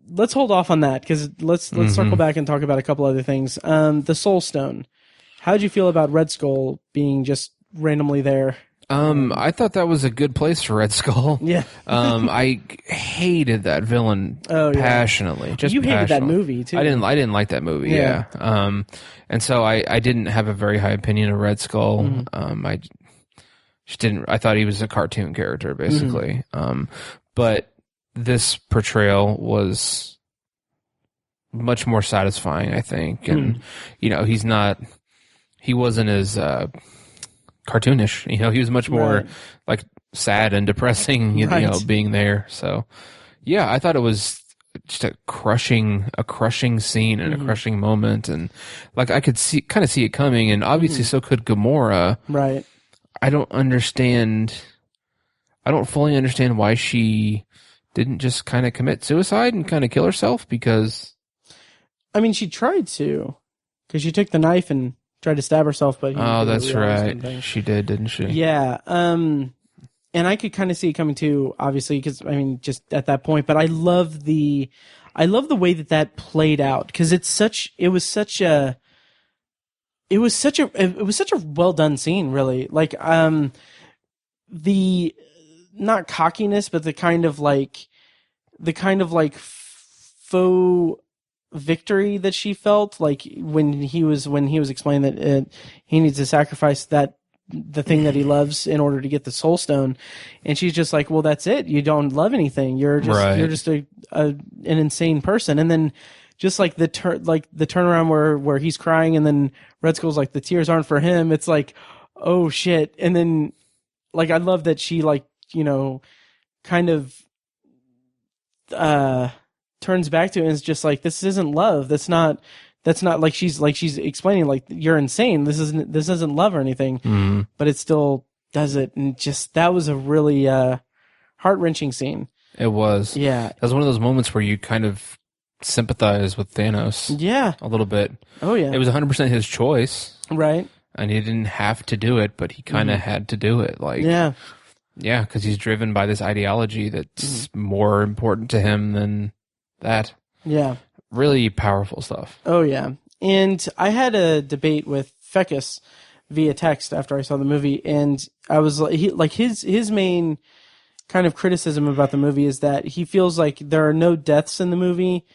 let's hold off on that because let's circle back and talk about a couple other things. The Soul Stone. How'd you feel about Red Skull being just randomly there? I thought that was a good place for Red Skull. Yeah. I hated that villain passionately. Just you hated passionately. that movie too. I didn't like that movie. Yeah. And so I didn't have a very high opinion of Red Skull. I just didn't. I thought he was a cartoon character basically. But this portrayal was much more satisfying, I think. And you know, he wasn't as cartoonish, you know, he was much more like sad and depressing, you know, being there. So yeah, I thought it was just a crushing scene and a crushing moment, and like I could kind of see it coming, and obviously so could Gamora. Right. I don't fully understand why she didn't just kind of commit suicide and kind of kill herself, because I mean, she tried to, because she took the knife and tried to stab herself, but that's right. She did, didn't she? Yeah. And I could kind of see it coming too, obviously, because I mean, just at that point. But I love the way that played out, because it was such a well done scene, really. Like the not cockiness, but the kind of like faux victory that she felt, like when he was explaining that he needs to sacrifice the thing that he loves in order to get the Soul Stone, and she's just like, well, that's it, you don't love anything, you're just an insane person. And then just like the turnaround where he's crying, and then Red Skull's like, the tears aren't for him, it's like, oh shit. And then like I love that she, like, you know, kind of turns back to it and is just like, this isn't love. That's not like she's explaining, like, you're insane. This isn't love or anything, but it still does it. And just, that was a really, heart-wrenching scene. It was. Yeah. That was one of those moments where you kind of sympathize with Thanos. Yeah. A little bit. Oh yeah. It was 100% his choice. Right. And he didn't have to do it, but he kind of had to do it. Like, yeah, because he's driven by this ideology that's more important to him than that. Yeah. Really powerful stuff. Oh, yeah. And I had a debate with Fecus via text after I saw the movie, and I was like, his main kind of criticism about the movie is that he feels like there are no deaths in the movie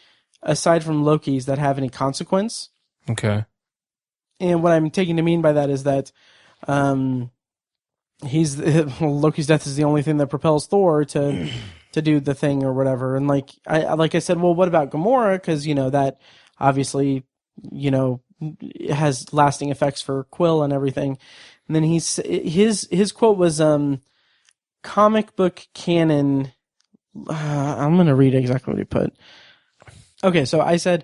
aside from Loki's that have any consequence. Okay. And what I'm taking to mean by that is that Loki's death is the only thing that propels Thor to do the thing or whatever. And like I said, well, what about Gamora? Because, you know, that obviously, you know, it has lasting effects for Quill and everything. And then his quote was comic book canon. I'm going to read exactly what he put. Okay, so I said,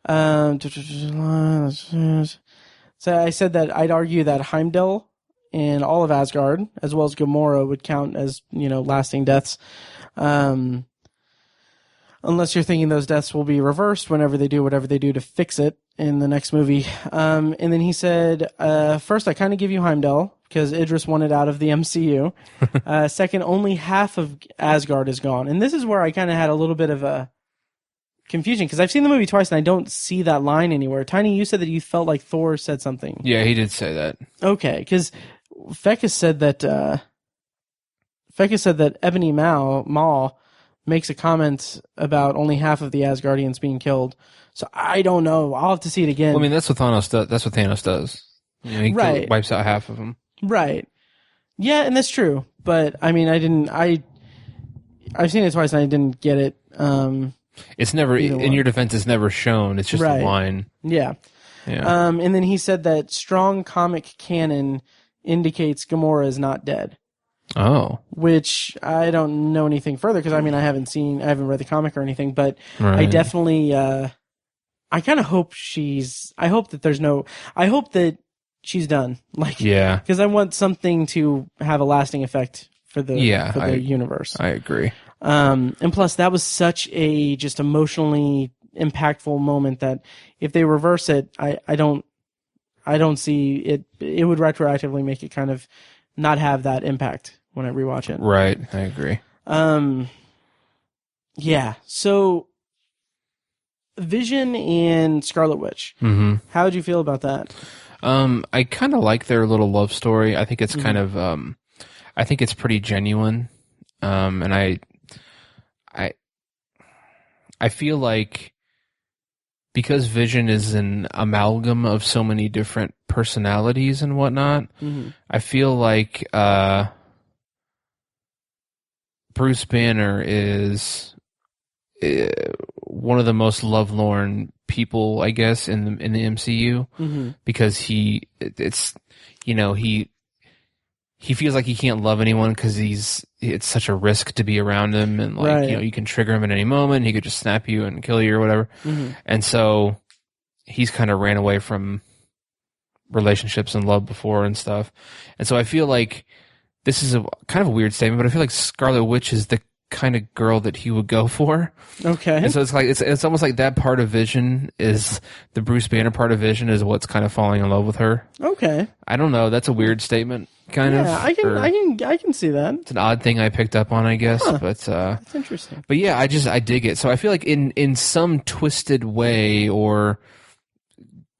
So I said that I'd argue that Heimdall and all of Asgard, as well as Gamora, would count as, lasting deaths. Unless you're thinking those deaths will be reversed whenever they do whatever they do to fix it in the next movie. And then he said, first, I kind of give you Heimdall, because Idris wanted out of the MCU. Second, only half of Asgard is gone. And this is where I kind of had a little bit of a confusion, because I've seen the movie twice and I don't see that line anywhere. Tiny, you said that you felt like Thor said something. Yeah, he did say that. Okay, because Fecus said that Ebony Maw makes a comment about only half of the Asgardians being killed. So I don't know. I'll have to see it again. Well, I mean, that's what Thanos does. That's what Thanos does. He wipes out half of them. Right. Yeah, and that's true. But I mean, I've seen it twice and I didn't get it. It's never, in your defense, it's never shown. It's just a line. Yeah. And then he said that strong comic canon indicates Gamora is not dead. Oh. Which I don't know anything further, because I haven't read the comic or anything, but I definitely, I kind of hope I hope that she's done. Because I want something to have a lasting effect for the universe. I agree. And plus that was such a just emotionally impactful moment that if they reverse it, I don't see it would retroactively make it kind of not have that impact when I rewatch it. Right, I agree. Yeah. So, Vision and Scarlet Witch. Mm-hmm. How did you feel about that? I kind of like their little love story. I think it's kind of, I think it's pretty genuine. And I feel like because Vision is an amalgam of so many different personalities and whatnot, I feel like Bruce Banner is one of the most lovelorn people, I guess, in the MCU, because he feels like he can't love anyone because it's such a risk to be around him, and you can trigger him at any moment. He could just snap you and kill you or whatever. And so he's kind of ran away from relationships and love before and stuff. And so I feel like this is a kind of a weird statement, but I feel like Scarlet Witch is the kind of girl that he would go for. Okay. And so it's like it's almost like that part of Vision is the Bruce Banner part of Vision is what's kind of falling in love with her. Okay. I don't know. That's a weird statement, kind of. Yeah, I can see that. It's an odd thing I picked up on, I guess, but that's interesting. But yeah, I dig it. So I feel like in some twisted way or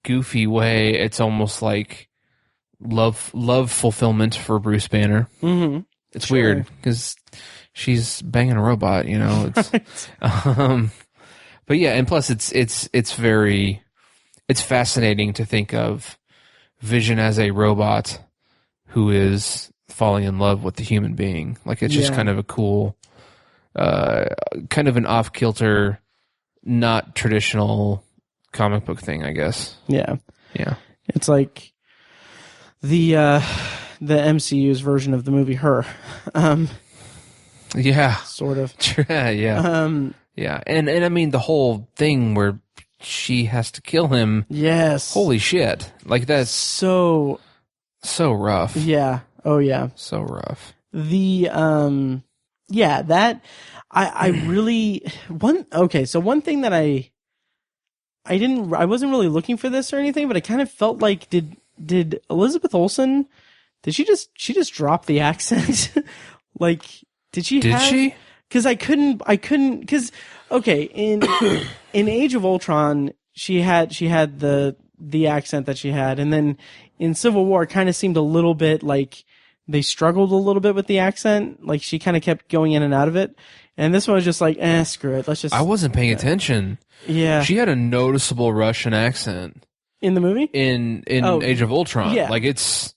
goofy way, it's almost like love fulfillment for Bruce Banner. Mm-hmm. It's weird because she's banging a robot, It's, but yeah, and plus it's fascinating to think of Vision as a robot who is falling in love with the human being. Like it's just kind of a cool, kind of an off kilter, not traditional comic book thing, I guess. Yeah. Yeah. It's like the MCU's version of the movie Her. Yeah. Sort of. Yeah. Yeah. And I mean the whole thing where she has to kill him. Yes. Holy shit. Like that's so rough. Yeah. Oh yeah. So rough. That I really so one thing that I wasn't really looking for this or anything, but I kind of felt like did Elizabeth Olsen, did she just drop the accent? Like did she? Because I couldn't because in Age of Ultron she had the accent that she had, and then in Civil War it kind of seemed a little bit like they struggled a little bit with the accent, like she kind of kept going in and out of it, and this one was just like screw it, let's just. I wasn't paying attention. Yeah, she had a noticeable Russian accent in the movie in Age of Ultron. Yeah, like it's.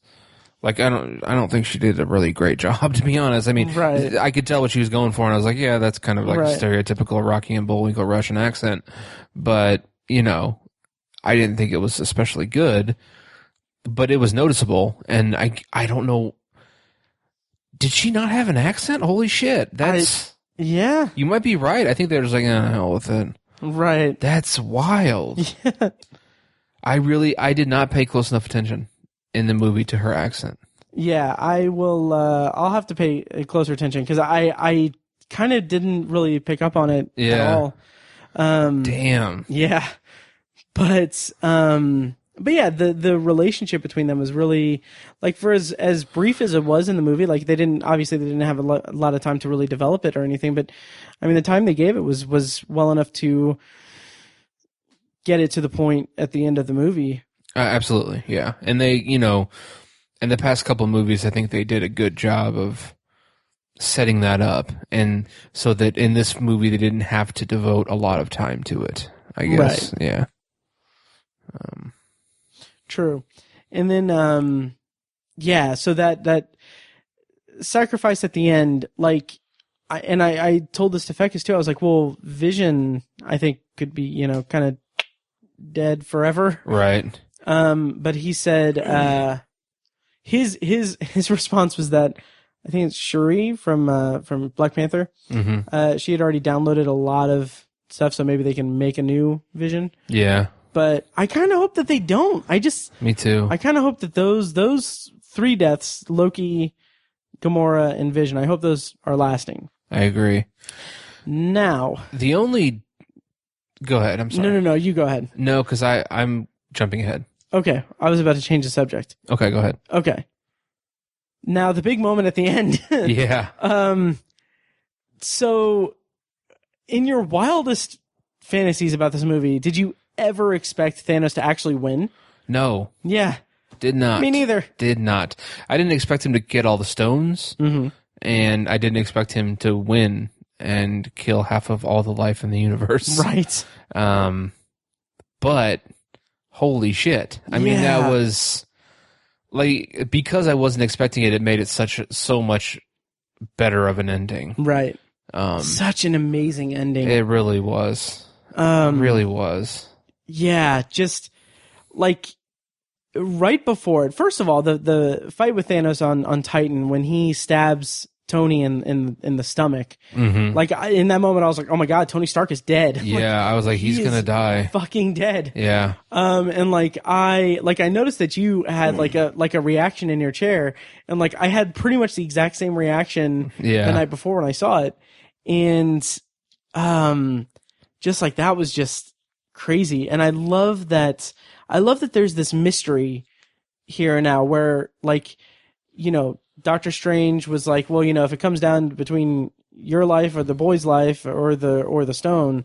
Like I don't think she did a really great job, to be honest. I mean, I could tell what she was going for, and I was like, yeah, that's kind of like a stereotypical Rocky and Bullwinkle Russian accent. But I didn't think it was especially good, but it was noticeable, and I don't know. Did she not have an accent? Holy shit! You might be right. I think they're just like, hell with it. Right. That's wild. Yeah. I did not pay close enough attention in the movie to her accent. Yeah, I will. I'll have to pay closer attention because I kind of didn't really pick up on it at all. Damn. Yeah, but yeah, the relationship between them was really like for as brief as it was in the movie. Like they didn't have a lot of time to really develop it or anything. But I mean, the time they gave it was well enough to get it to the point at the end of the movie. Absolutely, yeah. And they, in the past couple of movies, I think they did a good job of setting that up, and so that in this movie they didn't have to devote a lot of time to it, I guess. Right. Yeah. True. And then yeah, so that sacrifice at the end, like I told this to Fecus too. I was like, well, Vision I think could be, kind of dead forever. Right. But he said his response was that I think it's Shuri from Black Panther. Mm-hmm. She had already downloaded a lot of stuff, so maybe they can make a new Vision. Yeah. But I kind of hope that they don't. Me too. I kind of hope that those 3 deaths, Loki, Gamora, and Vision, I hope those are lasting. I agree. Now, go ahead. I'm sorry. No, you go ahead. No, because I'm jumping ahead. Okay, I was about to change the subject. Okay, go ahead. Okay. Now the big moment at the end. Yeah. So, in your wildest fantasies about this movie, did you ever expect Thanos to actually win? No. Yeah. Did not. Me neither. Did not. I didn't expect him to get all the stones, and I didn't expect him to win and kill half of all the life in the universe. Right. But holy shit. I mean, that was like, because I wasn't expecting it, it made it so much better of an ending. Right. Such an amazing ending. It really was. It really was. Yeah, just like right before it. First of all, the fight with Thanos on Titan when he stabs Tony in the stomach. Mm-hmm. Like in that moment, I was like, "Oh my god, Tony Stark is dead." Yeah, I was like, he's gonna die, fucking dead. Yeah. And I noticed that you had like a reaction in your chair, and like I had pretty much the exact same reaction the night before when I saw it, and just like that was just crazy. And I love that there's this mystery here now where, like, Doctor Strange was like, well, if it comes down between your life or the boy's life or the stone,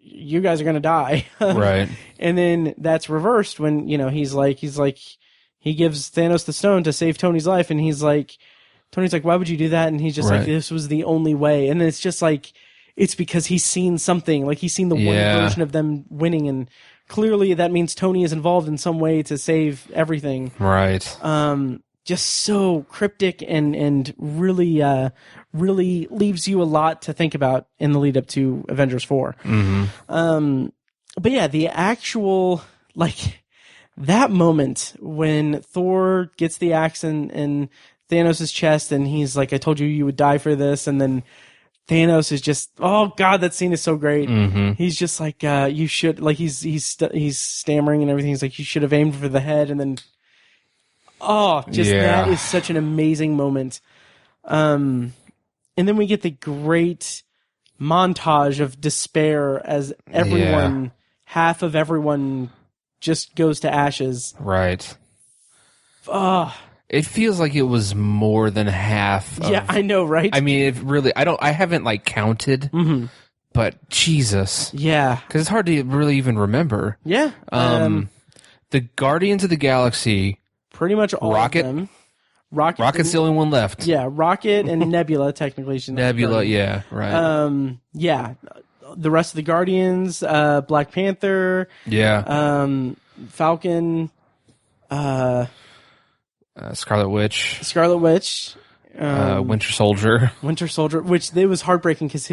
you guys are going to die. Right. And then that's reversed when, he's like, he gives Thanos the stone to save Tony's life. And Tony's like, why would you do that? And he's just like, this was the only way. And then it's just like, it's because he's seen something, like he's seen the one version of them winning, and clearly that means Tony is involved in some way to save everything. Right. Just so cryptic and really leaves you a lot to think about in the lead up to Avengers 4. Mm-hmm. But yeah, the actual, like, that moment when Thor gets the axe in Thanos' chest and he's like, I told you would die for this, and then Thanos is just, oh god, that scene is so great. Mm-hmm. He's just like, you should, like, he's stammering and everything. He's like, you should have aimed for the head, and then, that is such an amazing moment. And then we get the great montage of despair as everyone, half of everyone, just goes to ashes. Right. It feels like it was more than half. Yeah, I know, right? I mean, I haven't like counted, but Jesus. Yeah. Because it's hard to really even remember. Yeah. The Guardians of the Galaxy. Pretty much all Rocket? of them. Rocket's the only one left. Yeah, Rocket and Nebula, technically. Nebula, yeah, right. Yeah. The rest of the Guardians, Black Panther. Yeah. Falcon. Scarlet Witch. Winter Soldier. Which they was heartbreaking because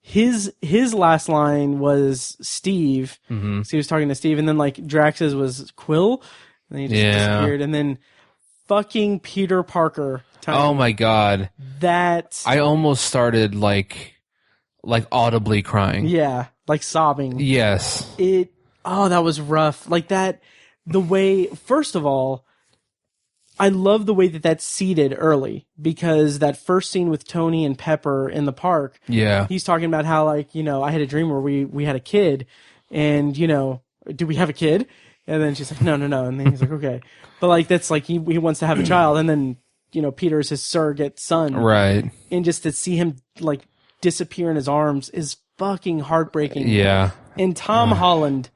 his last line was Steve. Mm-hmm. So he was talking to Steve, and then like Drax's was Quill, and then he just disappeared, and then fucking Peter Parker. Oh my god! That I almost started like audibly crying. Yeah. like sobbing. Yes. That was rough. Like that, the way, first of all, I love the way that that's seeded early, because that first scene with Tony and Pepper in the park, Yeah. he's talking about how, like, you know, I had a dream where we had a kid, and, you know, do we have a kid? And then she's like, no. And then he's like, okay. But, like, that's like, he wants to have a child, and then, you know, Peter is his surrogate son. Right. And just to see him, like, disappear in his arms is fucking heartbreaking. Yeah. And Tom Holland,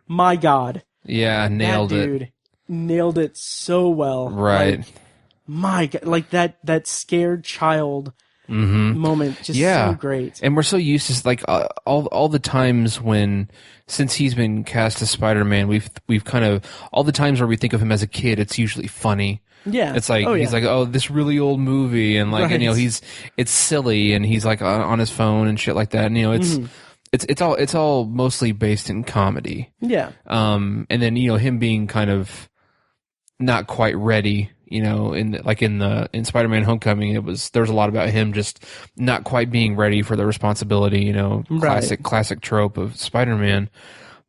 my God. Yeah, nailed that it. Dude nailed it so well. Right. Like, my God, like that scared child moment, just so great. And we're so used to like all the times when, since he's been cast as Spider-Man, we've kind of, all the times where we think of him as a kid, it's usually funny. Yeah, it's like he's like, oh, this really old movie, and like, and, you know, it's silly, and he's like on his phone and shit like that, and you know, it's all mostly based in comedy. Yeah. And then, you know, him being kind of not quite ready, you know, in Spider-Man Homecoming, there was a lot about him just not quite being ready for the responsibility, you know, classic trope of Spider-Man.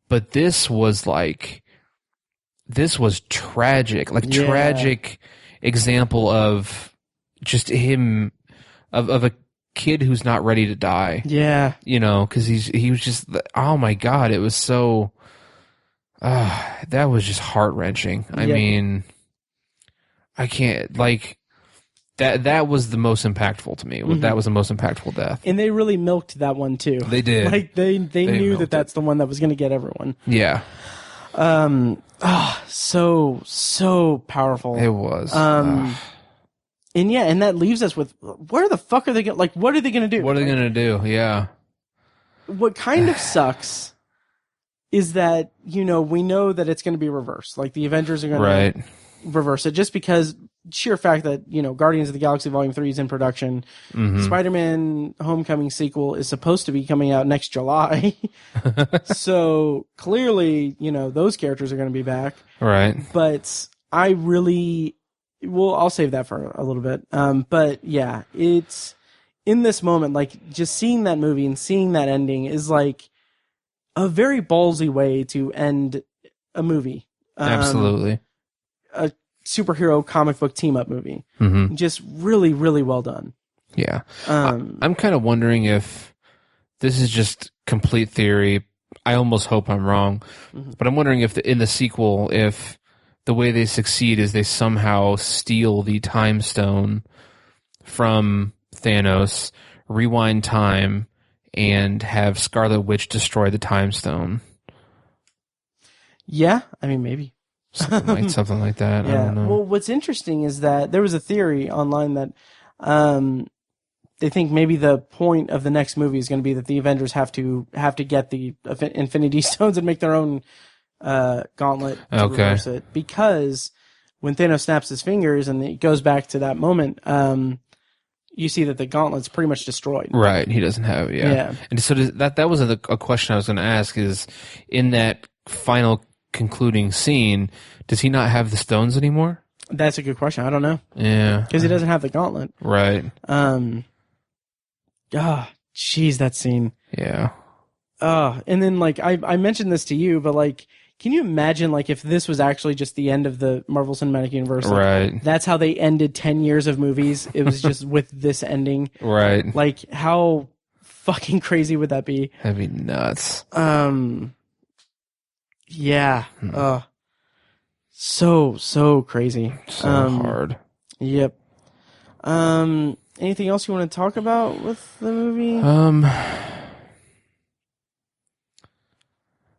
But this was tragic, tragic example of just him, of a kid who's not ready to die. Yeah. You know, because he was just, oh my God, it was so, that was just heart-wrenching. I mean, I can't, like, that was the most impactful to me. That was the most impactful death. And they really milked that one too. They did. Like they knew that's the one that was going to get everyone. Yeah. So powerful. It was. And that leaves us with, where the fuck are they going? Like, what are they going to do? What are they going to do? Yeah. What kind of sucks is that, you know, we know that it's going to be reversed. Like, the Avengers are going to reverse it, just because sheer fact that, you know, Guardians of the Galaxy Volume 3 is in production. Spider-Man Homecoming sequel is supposed to be coming out next July. So clearly, you know, those characters are going to be back. Right. But I really, I'll save that for a little bit. But yeah, it's in this moment, like, just seeing that movie and seeing that ending is like a very ballsy way to end a movie. Absolutely. A superhero comic book team up movie. Just really, really well done. Yeah. I'm kind of wondering if this is just complete theory. I almost hope I'm wrong, but I'm wondering if in the sequel, if the way they succeed is they somehow steal the time stone from Thanos, rewind time, and have Scarlet Witch destroy the time stone. Yeah, I mean, maybe. Something like that. Yeah. I don't know. Well, what's interesting is that there was a theory online that they think maybe the point of the next movie is going to be that the Avengers have to get the Infinity Stones and make their own gauntlet to reverse it. Because when Thanos snaps his fingers and it goes back to that moment, you see that the gauntlet's pretty much destroyed. Right. He doesn't have it. Yeah. And so that was a question I was going to ask, is in that final concluding scene, does he not have the stones anymore? That's a good question. I don't know. Yeah. Because he doesn't have the gauntlet. Right. Jeez, that scene. Yeah. And then, like, I mentioned this to you, but, like, can you imagine, like, if this was actually just the end of the Marvel Cinematic Universe? Like, right. That's how they ended 10 years of movies. It was just with this ending. Right. Like, how fucking crazy would that be? That'd be nuts. Yeah. So crazy. So hard. Yep. Anything else you want to talk about with the movie?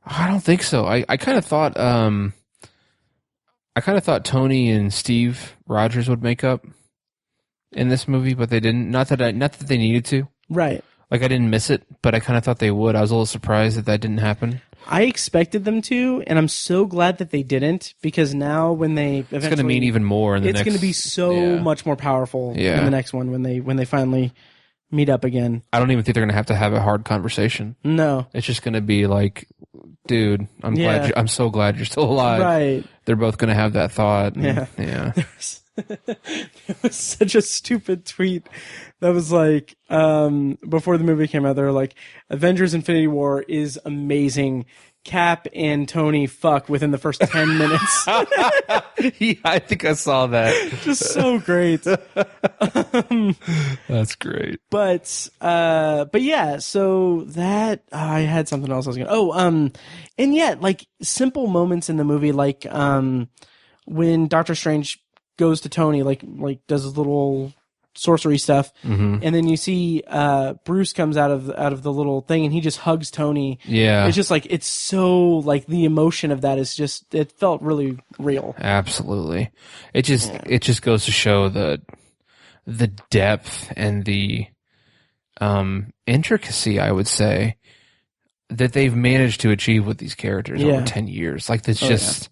I don't think so. I kind of thought Tony and Steve Rogers would make up in this movie, but they didn't. Not that they needed to. Right. Like, I didn't miss it, but I kind of thought they would. I was a little surprised that didn't happen. I expected them to, and I'm so glad that they didn't, because now when they eventually, it's going to mean even more in the next. It's going to be so much more powerful in the next one when they finally meet up again. I don't even think they're going to have a hard conversation. No, it's just going to be like, dude, I'm so glad you're still alive. Right. They're both going to have that thought. And, yeah. It was such a stupid tweet that was like, before the movie came out, they were like, Avengers Infinity War is amazing. Cap and Tony fuck within the first 10 minutes. Yeah, I think I saw that. Just so great. That's great. But yeah, so that I had something else I was gonna. And yet, like simple moments in the movie, like when Doctor Strange goes to Tony, like does his little sorcery stuff, and then you see Bruce comes out of the little thing, and he just hugs Tony. Yeah, it's just like it's so like the emotion of that is just it felt really real. Absolutely, it just goes to show the depth and the intricacy, I would say, that they've managed to achieve with these characters over 10 years. Like it's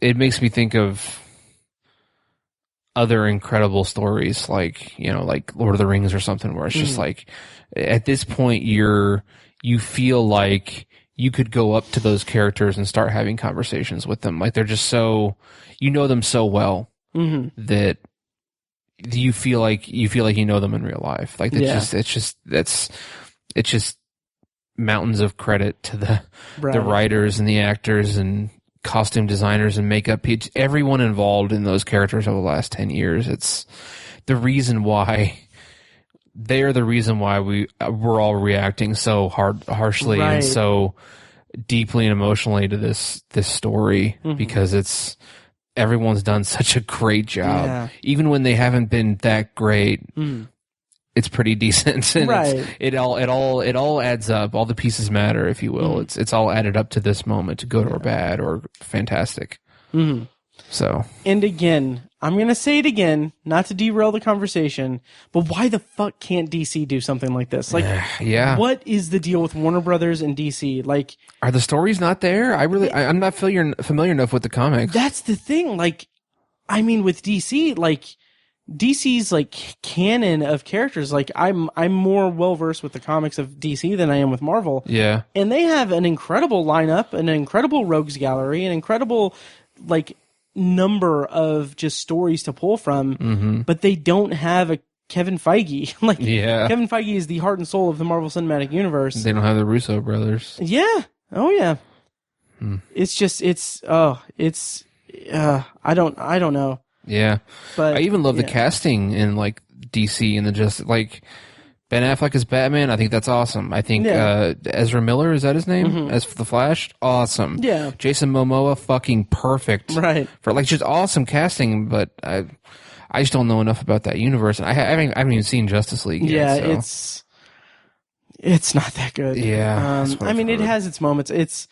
it makes me think of other incredible stories, like like Lord of the Rings or something, where it's just like at this point you feel like you could go up to those characters and start having conversations with them. Like they're just so, them so well that you feel like you know them in real life. Like it's just mountains of credit to the writers and the actors and costume designers and makeup, everyone involved in those characters over the last 10 years. It's the reason why we're all reacting so harshly and so deeply and emotionally to this story, because everyone's done such a great job. Yeah. Even when they haven't been that great, it's pretty decent, and it all adds up. All the pieces matter, if you will. It's all added up to this moment, good or bad or fantastic. So, and again, I'm gonna say it again, not to derail the conversation, but why the fuck can't DC do something like this? Like, what is the deal with Warner Brothers and DC? Like, are the stories not there? I'm not familiar enough with the comics. That's the thing. Like, I mean, with DC, like. DC's like canon of characters, like I'm more well versed with the comics of DC than I am with Marvel. Yeah. And they have an incredible lineup, an incredible rogues gallery, an incredible like number of just stories to pull from, but they don't have a Kevin Feige. Kevin Feige is the heart and soul of the Marvel Cinematic Universe. They don't have the Russo brothers. Yeah. Oh yeah. It's just I don't know. Yeah, but I even love the casting in like DC and just like Ben Affleck as Batman. I think that's awesome. I think Ezra Miller, is that his name? As for the Flash, awesome. Yeah, Jason Momoa, fucking perfect. Right, for like just awesome casting. But I just don't know enough about that universe, and I haven't even seen Justice League yet. Yeah, it's not that good. Yeah, I mean, it has its moments. It's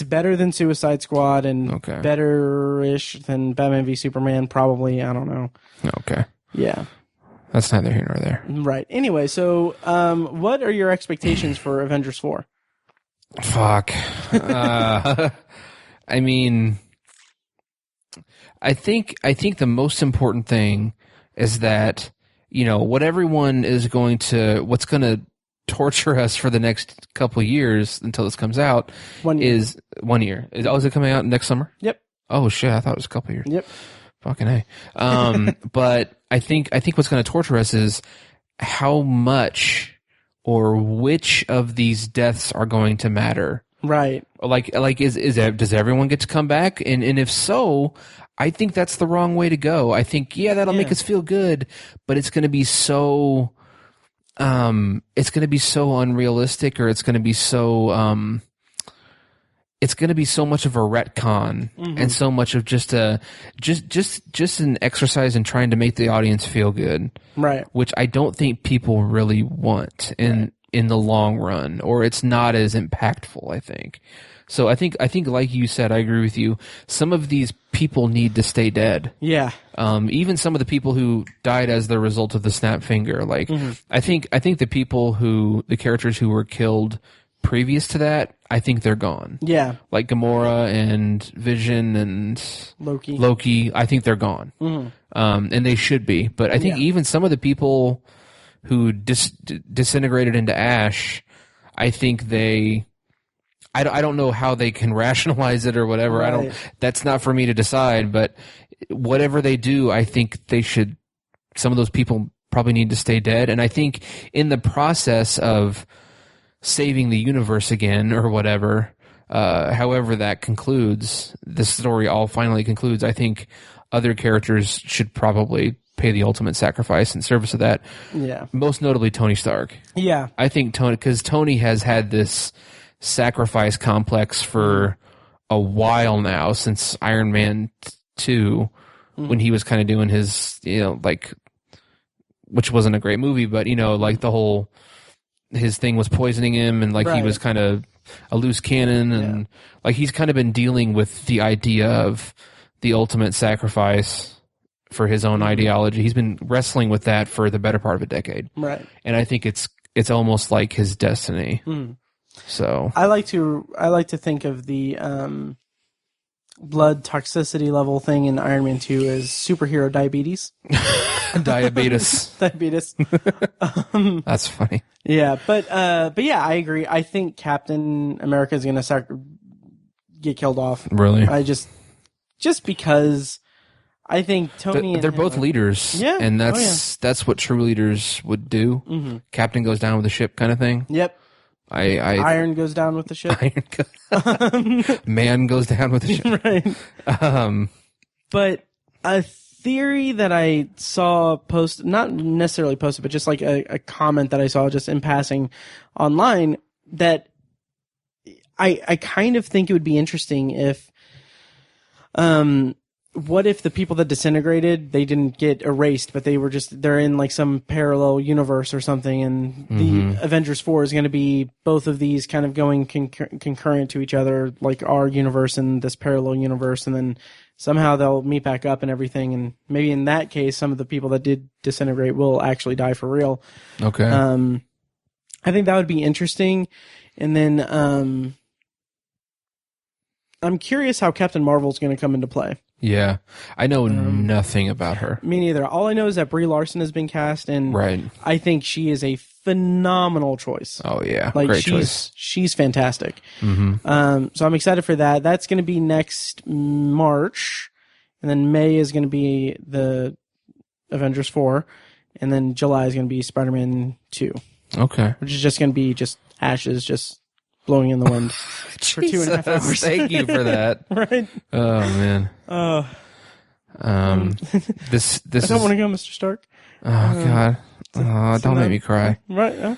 better than Suicide Squad and better-ish than Batman v Superman, probably. I don't know. Okay. Yeah. That's neither here nor there. Right. Anyway, so what are your expectations for Avengers 4? Fuck. I mean, I think the most important thing is that, what's going to torture us for the next couple of years until this comes out is 1 year. Is it coming out next summer? Yep. Oh shit, I thought it was a couple of years. Yep. Fucking A. But I think what's going to torture us is how much or which of these deaths are going to matter. Right. Like does everyone get to come back? And if so, I think that's the wrong way to go. I think that'll make us feel good, but it's going to be so unrealistic, or it's going to be so much of a retcon and so much of just an exercise in trying to make the audience feel good, right? Which I don't think people really want in the long run, or it's not as impactful, I think. So I think like you said, I agree with you. Some of these people need to stay dead. Yeah. Even some of the people who died as the result of the snap finger. Like I think the characters who were killed previous to that, I think they're gone. Yeah. Like Gamora and Vision and Loki, I think they're gone. And they should be. But I think even some of the people who disintegrated into ash, I think I don't know how they can rationalize it or whatever. Right. That's not for me to decide, but whatever they do, I think they should. Some of those people probably need to stay dead, and I think in the process of saving the universe again or whatever, however that concludes, the story all finally concludes. I think other characters should probably pay the ultimate sacrifice in service of that. Yeah. Most notably Tony Stark. Yeah. I think because Tony has had this sacrifice complex for a while now, since Iron Man 2, when he was kind of doing his, like, which wasn't a great movie, but, like the whole, his thing was poisoning him, and like he was kind of a loose cannon, and like he's kind of been dealing with the idea of the ultimate sacrifice for his own ideology. He's been wrestling with that for the better part of a decade. Right. And I think it's almost like his destiny. So I like to think of the blood toxicity level thing in Iron Man 2 as superhero diabetes. Diabetes. That's funny. Yeah, but yeah, I agree. I think Captain America is going to get killed off. Really? I just because I think Tony and they're both leaders. Yeah. And that's what true leaders would do. Captain goes down with the ship kind of thing. Yep. Iron goes down with the ship. Man goes down with the ship. Right. But a theory that I saw posted, not necessarily posted, but just like a comment that I saw just in passing online, that I kind of think it would be interesting if, what if the people that disintegrated, they didn't get erased, but they're in like some parallel universe or something, and the Avengers 4 is going to be both of these kind of going concurrent to each other, like our universe and this parallel universe, and then somehow they'll meet back up and everything, and maybe in that case, some of the people that did disintegrate will actually die for real. Okay. I think that would be interesting. And then I'm curious how Captain Marvel's going to come into play. Yeah. I know nothing about her. Me neither. All I know is that Brie Larson has been cast, and right. I think she is a phenomenal choice. Oh, yeah. Like, great choice. She's fantastic. So I'm excited for that. That's going to be next March, and then May is going to be the Avengers 4, and then July is going to be Spider-Man 2. Okay. Which is just going to be just ashes just blowing in the wind for 2.5 hours. Thank you for that. Right? Oh, man. This I don't want to go, Mr. Stark. Oh, God. Don't make me cry. Right.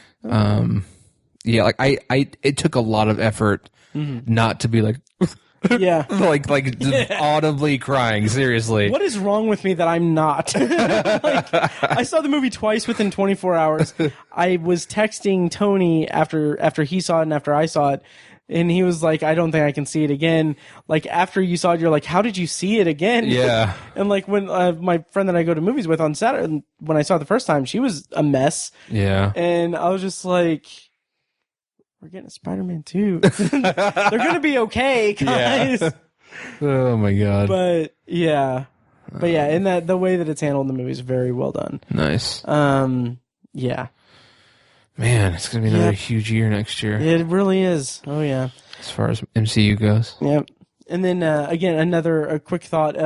Yeah, like it took a lot of effort not to be like, yeah, like audibly crying. Seriously, what is wrong with me that I'm not? Like, I saw the movie twice within 24 hours. I was texting Tony after he saw it and after I saw it, and he was like, "I don't think I can see it again." Like, after you saw it, you're like, "How did you see it again?" Yeah. And like when my friend that I go to movies with on Saturday, when I saw it the first time, she was a mess. Yeah. And I was just like, we're getting a Spider-Man 2. They're going to be okay, guys. Yeah. Oh, my God. But yeah, in that the way that it's handled in the movie is very well done. Nice. Yeah. Man, it's going to be another huge year next year. It really is. Oh, yeah. As far as MCU goes. Yep. And then, again, a quick thought,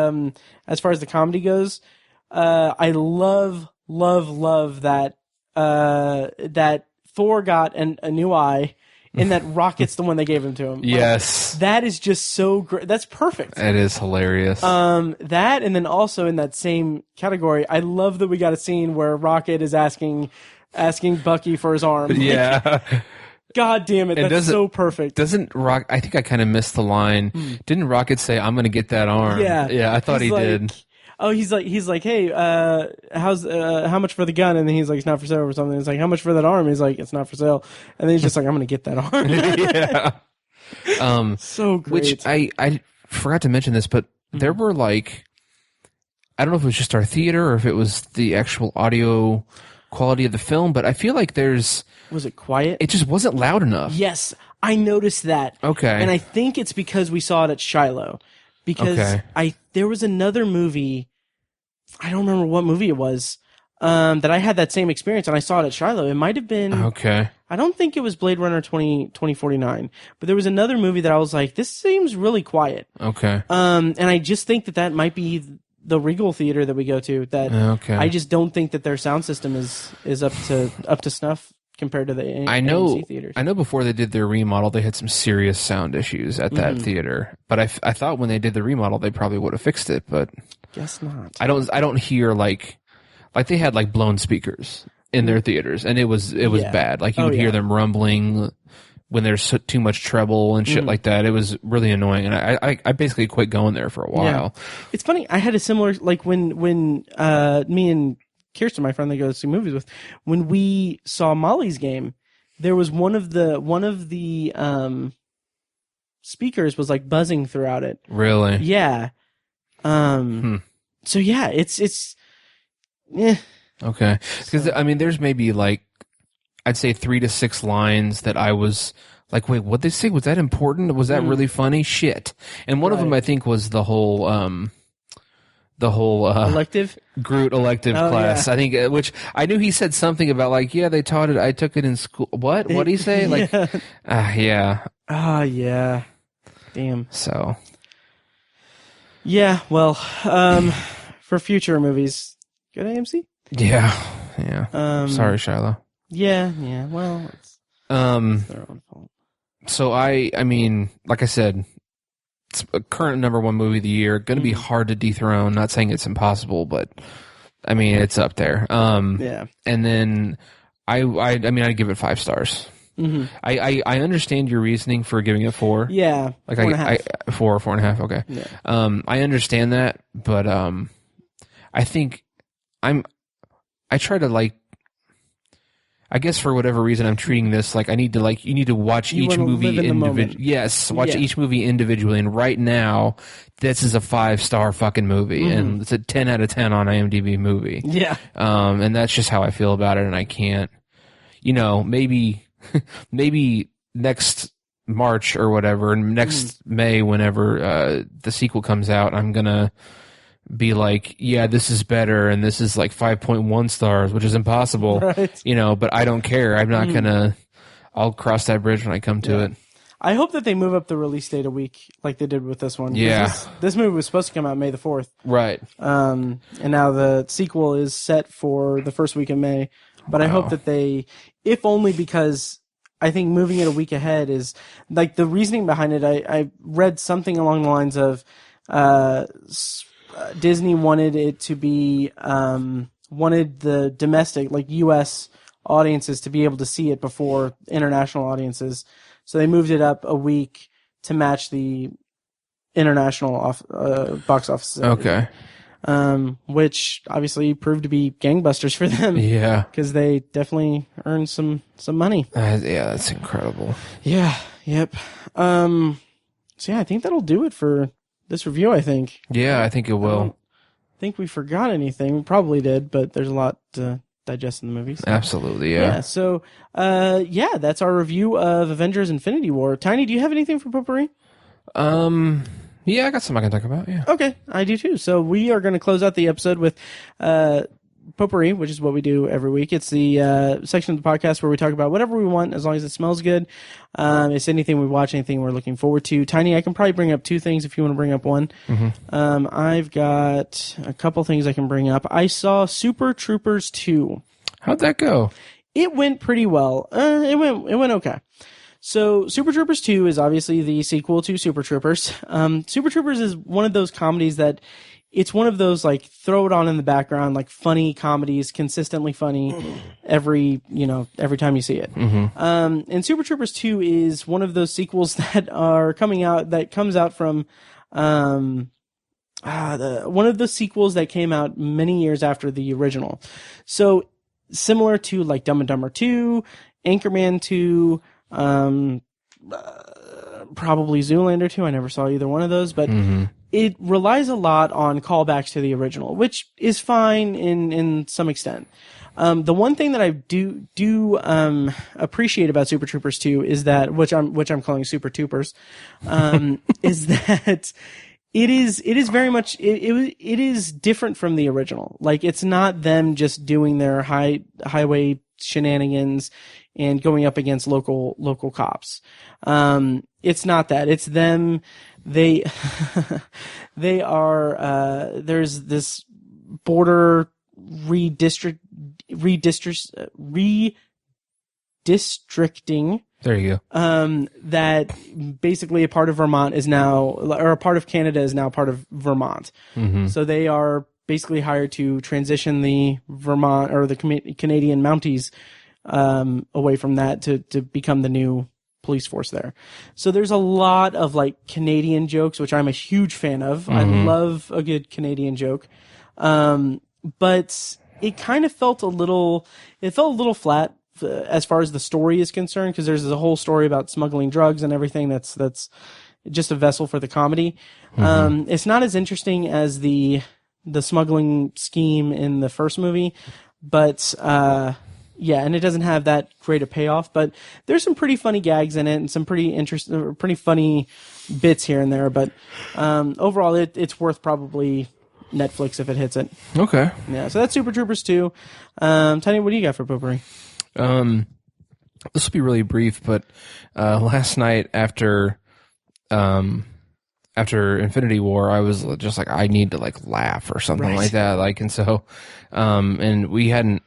as far as the comedy goes, I love that, that Thor got a new eye, and that Rocket's the one they gave him to him. Yes. Like, that is just so great. That's perfect. It is hilarious. That, and then also in that same category, I love that we got a scene where Rocket is asking Bucky for his arm. Yeah. God damn it, that's so perfect. I think I kind of missed the line. Didn't Rocket say, "I'm going to get that arm"? Yeah. Yeah, I thought he did. Oh, he's like, "Hey, how much for the gun?" And then he's like, "It's not for sale," or something. It's like, "How much for that arm?" He's like, "It's not for sale." And then he's just like, "I'm going to get that arm." Yeah. So great. Which I forgot to mention this, but there were like, I don't know if it was just our theater or if it was the actual audio quality of the film, but I feel like was it quiet? It just wasn't loud enough. Yes, I noticed that. Okay. And I think it's because we saw it at Shiloh. Because there was another movie, I don't remember what movie it was, that I had that same experience, and I saw it at Shiloh. It might have been... Okay. I don't think it was Blade Runner 2049, but there was another movie that I was like, this seems really quiet. Okay. And I just think that might be the Regal Theater that we go to. That Okay. I just don't think that their sound system is up to snuff compared to the AMC theaters. I know before they did their remodel, they had some serious sound issues at that theater. But I thought when they did the remodel, they probably would have fixed it. But Guess not. I don't hear like they had like blown speakers in their theaters, and it was bad. Like you would hear them rumbling when there's too much treble and shit like that. It was really annoying, and I basically quit going there for a while. Yeah. It's funny. I had a similar, like when me and Kirsten, my friend that goes to see movies with, when we saw Molly's Game, there was one of the speakers was like buzzing throughout it. Really? Yeah. So yeah, it's okay. Because I mean, there's maybe like I'd say 3 to 6 lines that I was like, wait, what'd they say? Was that important? Was that really funny? Shit. And one of them I think was the whole elective Groot elective class. Yeah. I think, which I knew he said something about like, yeah, they taught it. I took it in school. What? What'd he say? Like, yeah. Yeah. Damn. So. Yeah. Well, for future movies, go to AMC. Yeah. Sorry, Shiloh. Yeah. Well, it's their own fault. So I mean, like I said, it's a current #1 movie of the year. Going to be hard to dethrone. Not saying it's impossible, but I mean, it's up there. Yeah. And then I mean, I'd give it 5 stars. Mm-hmm. I understand your reasoning for giving it 4. Yeah. Like 4.5. 4.5. Okay. Yeah. I understand that, but I think I try to like. I guess for whatever reason I'm treating this like I need to like you need to watch each movie individually. Yes, watch each movie individually. And right now, this is a 5-star fucking movie, and it's a 10 out of 10 on IMDb movie. Yeah. And that's just how I feel about it. And I can't, maybe next March or whatever, next May, whenever the sequel comes out, I'm gonna be like, yeah, this is better, and this is like 5.1 stars, which is impossible, right. But I don't care. I'm not gonna. I'll cross that bridge when I come to it. I hope that they move up the release date a week, like they did with this one. Yeah, this movie was supposed to come out May the 4th, right? And now the sequel is set for the first week of May. But I hope that they, if only because I think moving it a week ahead is like the reasoning behind it. I read something along the lines of. Disney wanted it to be wanted the domestic, like U.S. audiences, to be able to see it before international audiences, so they moved it up a week to match the international box office. Okay. Which obviously proved to be gangbusters for them. Yeah, because they definitely earned some money. Yeah, that's incredible. Yeah. Yep. So yeah, I think that'll do it for this review, I think. Yeah, I think it will. I don't think we forgot anything. We probably did, but there's a lot to digest in the movie. So. Absolutely, yeah. So, that's our review of Avengers Infinity War. Tiny, do you have anything for Potpourri? Yeah, I got something I can talk about, yeah. Okay, I do too. So we are going to close out the episode with Potpourri, which is what we do every week. It's the section of the podcast where we talk about whatever we want, as long as it smells good. It's anything we watch, anything we're looking forward to. Tiny, I can probably bring up 2 things if you want to bring up one. Mm-hmm. I've got a couple things I can bring up. I saw Super Troopers 2. How'd that go? It went pretty well. It went okay. So Super Troopers 2 is obviously the sequel to Super Troopers. Super Troopers is one of those comedies that it's one of those like throw it on in the background, like funny comedies, consistently funny every time you see it. Mm-hmm. And Super Troopers 2 is one of those sequels that comes out from one of the sequels that came out many years after the original. So similar to like Dumb and Dumber 2, Anchorman 2, probably Zoolander 2. I never saw either one of those, but it relies a lot on callbacks to the original, which is fine in some extent. The one thing that I do appreciate about Super Troopers 2 is that, which I'm calling Super Troopers, is that it is very much it is different from the original. Like, it's not them just doing their highway shenanigans and going up against local cops. It's not that. It's them. They they are there's this border redistricting. There you go. That basically a part of Vermont is now, or a part of Canada is now part of Vermont. Mm-hmm. So they are basically hired to transition the Vermont or the Canadian Mounties away from that to become the new police force there. So there's a lot of like Canadian jokes, which I'm a huge fan of. Mm-hmm. I love a good Canadian joke. But it kind of felt a little flat as far as the story is concerned, because there's a whole story about smuggling drugs and everything that's just a vessel for the comedy. Mm-hmm. It's not as interesting as the smuggling scheme in the first movie, but yeah, and it doesn't have that great a payoff, but there's some pretty funny gags in it and some pretty interesting, pretty funny bits here and there, but overall it's worth probably Netflix if it hits it. Okay. Yeah, so that's Super Troopers 2. Tiny, what do you got for Potpourri? This will be really brief, but last night after Infinity War, I was just like, I need to like laugh or something like that. Like, and so, and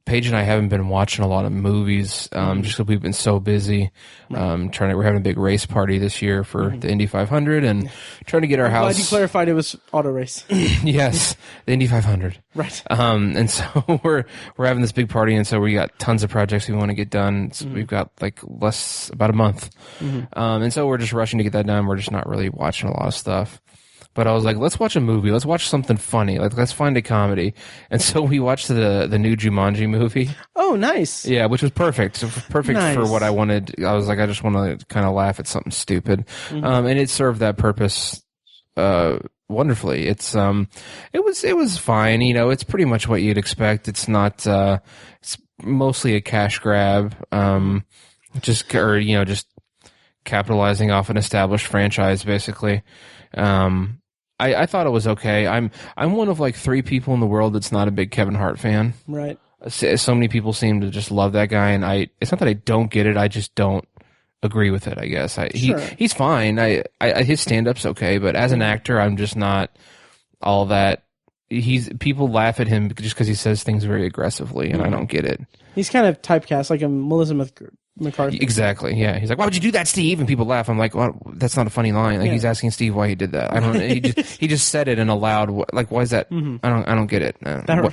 Paige and I haven't been watching a lot of movies, just because we've been so busy. We're having a big race party this year for the Indy 500 and trying to get our house. Glad you clarified it was auto race. Yes, the Indy 500. Right. And so we're having this big party, and so we got tons of projects we want to get done. So we've got like about a month. And so we're just rushing to get that done. We're just not really watching a lot of stuff. But I was like, let's watch a movie. Let's watch something funny. Like, let's find a comedy. And so we watched the new Jumanji movie. Oh, nice. Yeah, which was perfect. Perfect Nice. for what I wanted. I was like, I just want to kind of laugh at something stupid. And it served that purpose wonderfully. It was fine. You know, it's pretty much what you'd expect. It's not. It's mostly a cash grab. Just capitalizing off an established franchise, basically. I thought it was okay. I'm one of like 3 people in the world that's not a big Kevin Hart fan. Right. So many people seem to just love that guy, and it's not that I don't get it. I just don't agree with it, I guess. He's fine. His stand-up's okay, but as an actor, I'm just not all that. People laugh at him just because he says things very aggressively, and I don't get it. He's kind of typecast like a Melissa McCarthy. Exactly. Yeah. He's like, "Why would you do that, Steve?" And people laugh. I'm like, "Well, that's not a funny line." Like he's asking Steve why he did that. I don't. He just said it in a loud. Like, why is that? I don't get it. That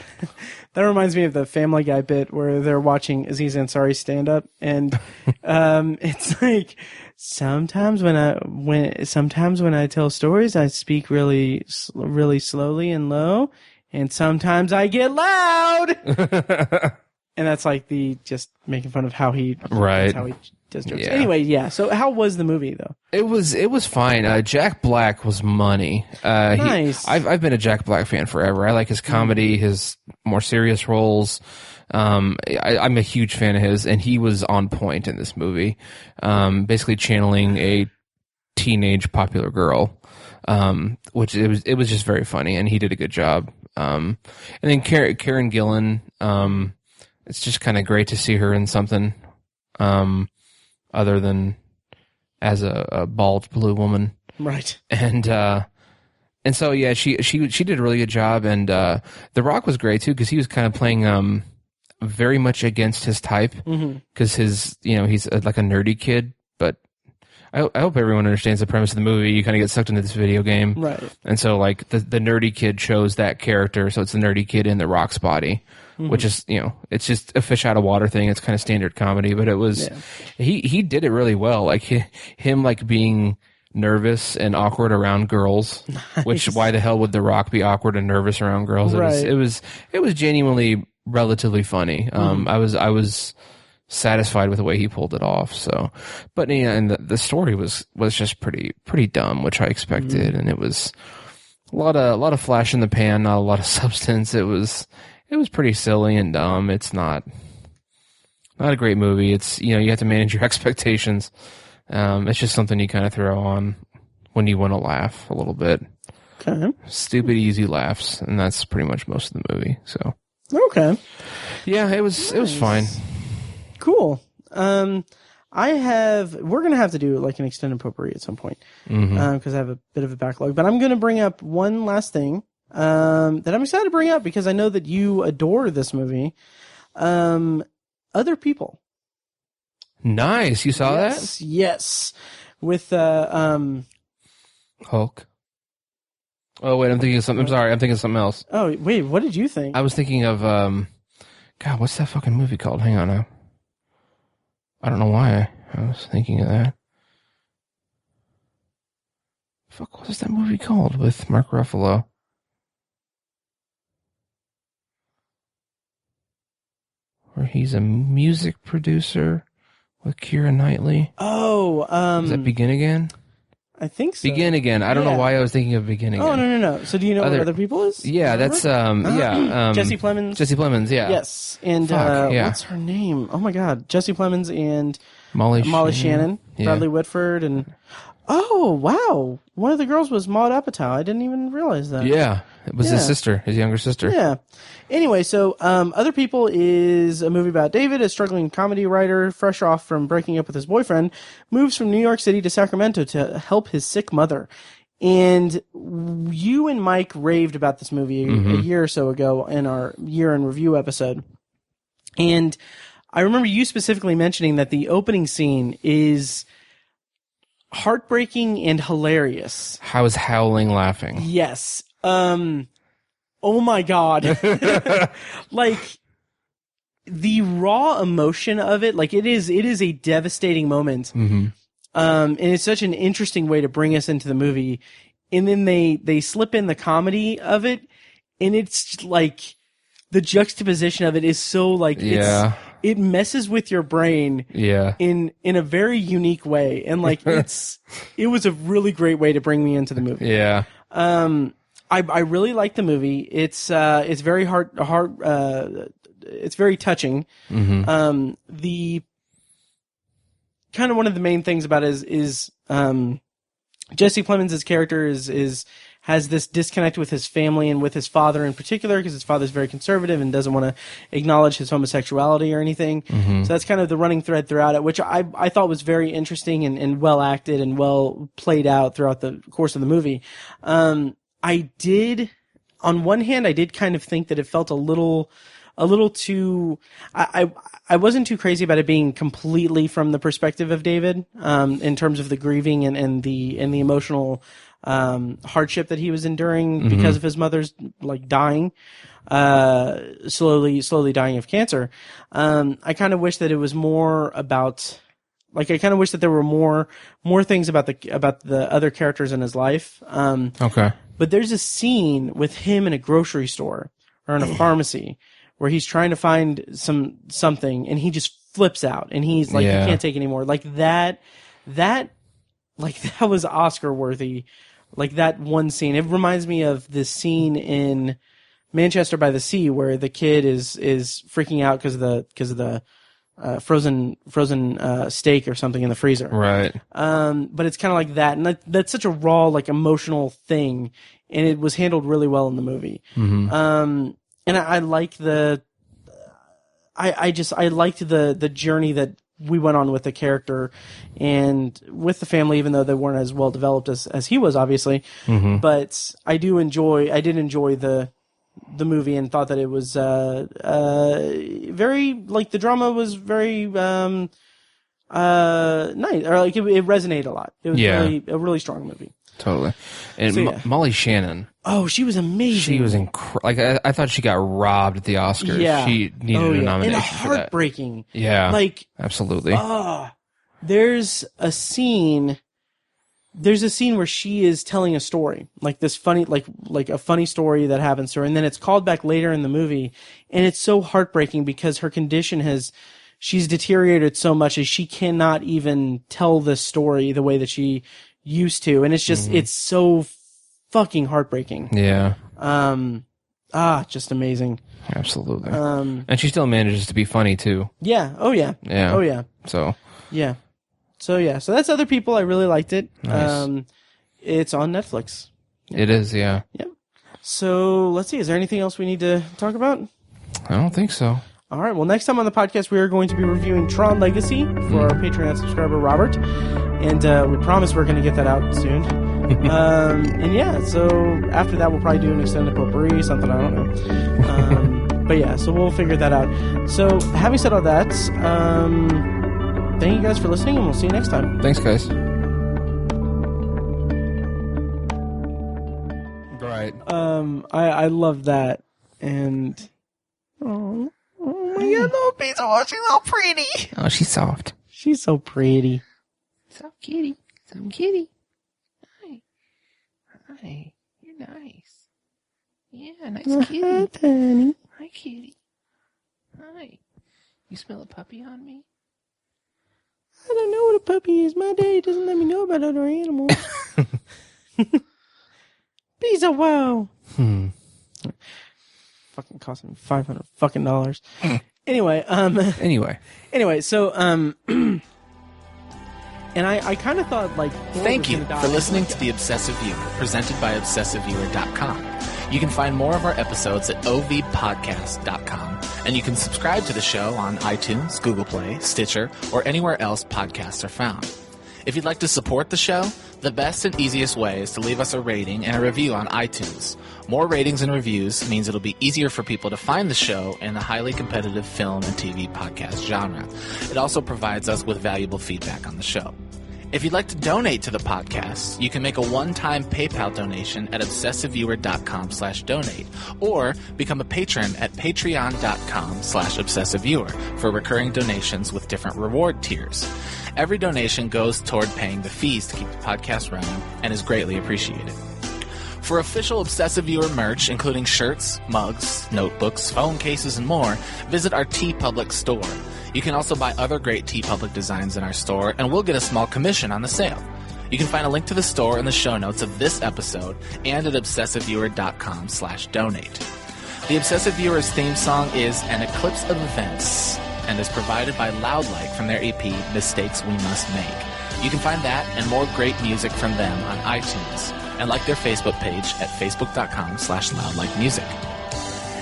reminds me of the Family Guy bit where they're watching Aziz Ansari's stand up, and it's like sometimes when I tell stories, I speak really slowly and low, and sometimes I get loud. And that's like just making fun of how he does jokes. Yeah. Anyway, yeah. So how was the movie though? It was fine. Jack Black was money. Nice. I've been a Jack Black fan forever. I like his comedy, his more serious roles. I'm a huge fan of his, and he was on point in this movie. Basically channeling a teenage popular girl. Which it was just very funny, and he did a good job. And then Karen Gillan, it's just kind of great to see her in something other than as a bald blue woman, right? And so yeah, she did a really good job, and The Rock was great too because he was kind of playing very much against his type because he's like a nerdy kid, but I hope everyone understands the premise of the movie. You kind of get sucked into this video game, right? And so like the nerdy kid chose that character, so it's the nerdy kid in The Rock's body. Which is, it's just a fish out of water thing. It's kind of standard comedy, but it was, he did it really well. Like him like being nervous and awkward around girls, which why the hell would The Rock be awkward and nervous around girls? Right. It was genuinely relatively funny. I was satisfied with the way he pulled it off. So, but and the story was just pretty dumb, which I expected. And it was a lot of flash in the pan, not a lot of substance. It was pretty silly and dumb. It's not a great movie. It's, you have to manage your expectations. It's just something you kind of throw on when you want to laugh a little bit. Okay. Stupid, easy laughs. And that's pretty much most of the movie. So. Okay. Yeah, it was fine. Cool. We're going to have to do like an extended potpourri at some point. Because I have a bit of a backlog, but I'm going to bring up one last thing, that I'm excited to bring up because I know that you adore this movie. Other People. Nice. You saw that? Yes. With, Hulk. Oh, wait, I'm thinking of something. I'm sorry. I'm thinking of something else. Oh, wait, what did you think? I was thinking of, God, what's that fucking movie called? Hang on now. I don't know why I was thinking of that. Fuck, what was that movie called with Mark Ruffalo? Where he's a music producer with Keira Knightley. Oh, Does that Begin Again? I think so. Begin Again. I don't know why I was thinking of Begin Again. Oh, no. So do you know what Other People is? Yeah, that's, Jesse Plemons. Jesse Plemons, yeah. Yes. And, what's her name? Oh my God. Jesse Plemons and Molly Shannon. Yeah. Bradley Whitford and, oh, wow. One of the girls was Maude Apatow. I didn't even realize that. Yeah. It was his sister, his younger sister. Yeah. Anyway, so Other People is a movie about David, a struggling comedy writer, fresh off from breaking up with his boyfriend, moves from New York City to Sacramento to help his sick mother. And you and Mike raved about this movie a year or so ago in our year in review episode. And I remember you specifically mentioning that the opening scene is heartbreaking and hilarious. I was howling laughing. Yes. Oh my God. Like the raw emotion of it, like it is a devastating moment. And it's such an interesting way to bring us into the movie. And then they slip in the comedy of it. And it's like the juxtaposition of it is so like, it messes with your brain in a very unique way. And like, it was a really great way to bring me into the movie. Yeah. I really like the movie. It's very it's very touching. The kind of one of the main things about it is Jesse Plemons' character has this disconnect with his family and with his father in particular, because his father's very conservative and doesn't want to acknowledge his homosexuality or anything. So that's kind of the running thread throughout it, which I thought was very interesting and well acted and well played out throughout the course of the movie. On one hand, I did kind of think that it felt a little too, I wasn't too crazy about it being completely from the perspective of David, in terms of the grieving and the emotional, hardship that he was enduring because of his mother's like dying, slowly dying of cancer. I kind of wish that it was more about, like, I kind of wish that there were more things about the other characters in his life. Okay. But there's a scene with him in a grocery store or in a pharmacy where he's trying to find something and he just flips out and he's like, he can't take anymore. Like that was Oscar worthy. Like that one scene. It reminds me of this scene in Manchester by the Sea where the kid is freaking out because of the frozen steak or something in the freezer. Right. But it's kind of like that. And that's such a raw, like, emotional thing. And it was handled really well in the movie. And I like I liked the journey that we went on with the character and with the family, even though they weren't as well developed as he was, obviously. But I did enjoy the movie and thought that it was very, like, the drama was very nice, or like it resonated a lot. It was really a really strong movie. Totally. And Molly Shannon. Oh, she was amazing. She was like I thought she got robbed at the Oscars. Yeah. She needed a nomination for that. Heartbreaking. Yeah. Like, absolutely. There's a scene where she is telling a story, like this funny, like a funny story that happens to her, and then it's called back later in the movie, and it's so heartbreaking because her condition she's deteriorated so much that she cannot even tell the story the way that she used to, and it's just it's so fucking heartbreaking. Yeah. Just amazing. Absolutely. And she still manages to be funny too. Yeah. Oh yeah. Yeah. Oh yeah. So. Yeah. So that's Other People. I really liked it. Nice. It's on Netflix. It is, yeah. Yep. So let's see. Is there anything else we need to talk about? I don't think so. All right. Well, next time on the podcast, we are going to be reviewing Tron Legacy for our Patreon subscriber, Robert. And we promise we're going to get that out soon. And yeah, so after that, we'll probably do an extended potpourri, something, I don't know. But yeah, so we'll figure that out. So having said all that, thank you guys for listening, and we'll see you next time. Thanks, guys. Right. I love that. And oh my god, little pizza, oh, she's so pretty. Oh, she's soft. She's so pretty. So kitty. So kitty. Hi. You're nice. Yeah, nice kitty. Hi, Tiny. Hi, kitty. Hi. You smell a puppy on me? I don't know what a puppy is. My daddy doesn't let me know about other animals. Pizza, wow. Fucking cost me $500 fucking dollars. Anyway, so, and I kind of thought, like... Thank you for listening to The Obsessive Viewer, presented by ObsessiveViewer.com. You can find more of our episodes at ovpodcast.com, and you can subscribe to the show on iTunes, Google Play, Stitcher, or anywhere else podcasts are found. If you'd like to support the show, the best and easiest way is to leave us a rating and a review on iTunes. More ratings and reviews means it'll be easier for people to find the show in the highly competitive film and TV podcast genre. It also provides us with valuable feedback on the show. If you'd like to donate to the podcast, you can make a one-time PayPal donation at obsessiveviewer.com/donate or become a patron at patreon.com/obsessiveviewer for recurring donations with different reward tiers. Every donation goes toward paying the fees to keep the podcast running and is greatly appreciated. For official Obsessive Viewer merch, including shirts, mugs, notebooks, phone cases, and more, visit our TeePublic store. You can also buy other great TeePublic designs in our store, and we'll get a small commission on the sale. You can find a link to the store in the show notes of this episode and at obsessiveviewer.com/donate. The Obsessive Viewer's theme song is An Eclipse of Events and is provided by Loudlike from their EP, Mistakes We Must Make. You can find that and more great music from them on iTunes, and like their Facebook page at facebook.com/loudlikemusic.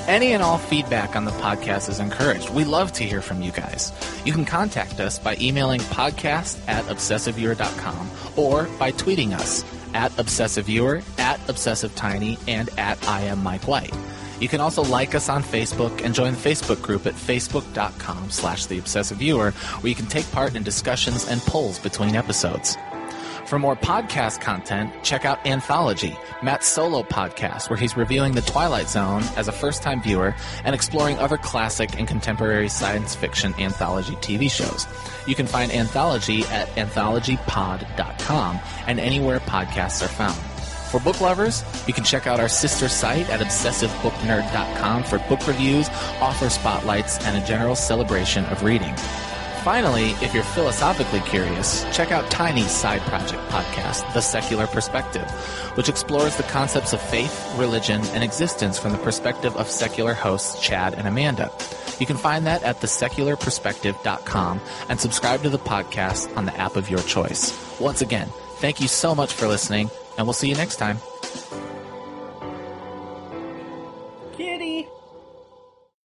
Any and all feedback on the podcast is encouraged. We love to hear from you guys. You can contact us by emailing podcast@obsessiveviewer.com or by tweeting us at obsessiveviewer, at obsessivetiny, and at IamMikeWhite. You can also like us on Facebook and join the Facebook group at facebook.com/theobsessiveviewer, where you can take part in discussions and polls between episodes. For more podcast content, check out Anthology, Matt's solo podcast, where he's reviewing The Twilight Zone as a first-time viewer and exploring other classic and contemporary science fiction anthology TV shows. You can find Anthology at anthologypod.com and anywhere podcasts are found. For book lovers, you can check out our sister site at obsessivebooknerd.com for book reviews, author spotlights, and a general celebration of reading. Finally, if you're philosophically curious, check out Tiny's side project podcast, The Secular Perspective, which explores the concepts of faith, religion, and existence from the perspective of secular hosts Chad and Amanda. You can find that at thesecularperspective.com and subscribe to the podcast on the app of your choice. Once again, thank you so much for listening, and we'll see you next time.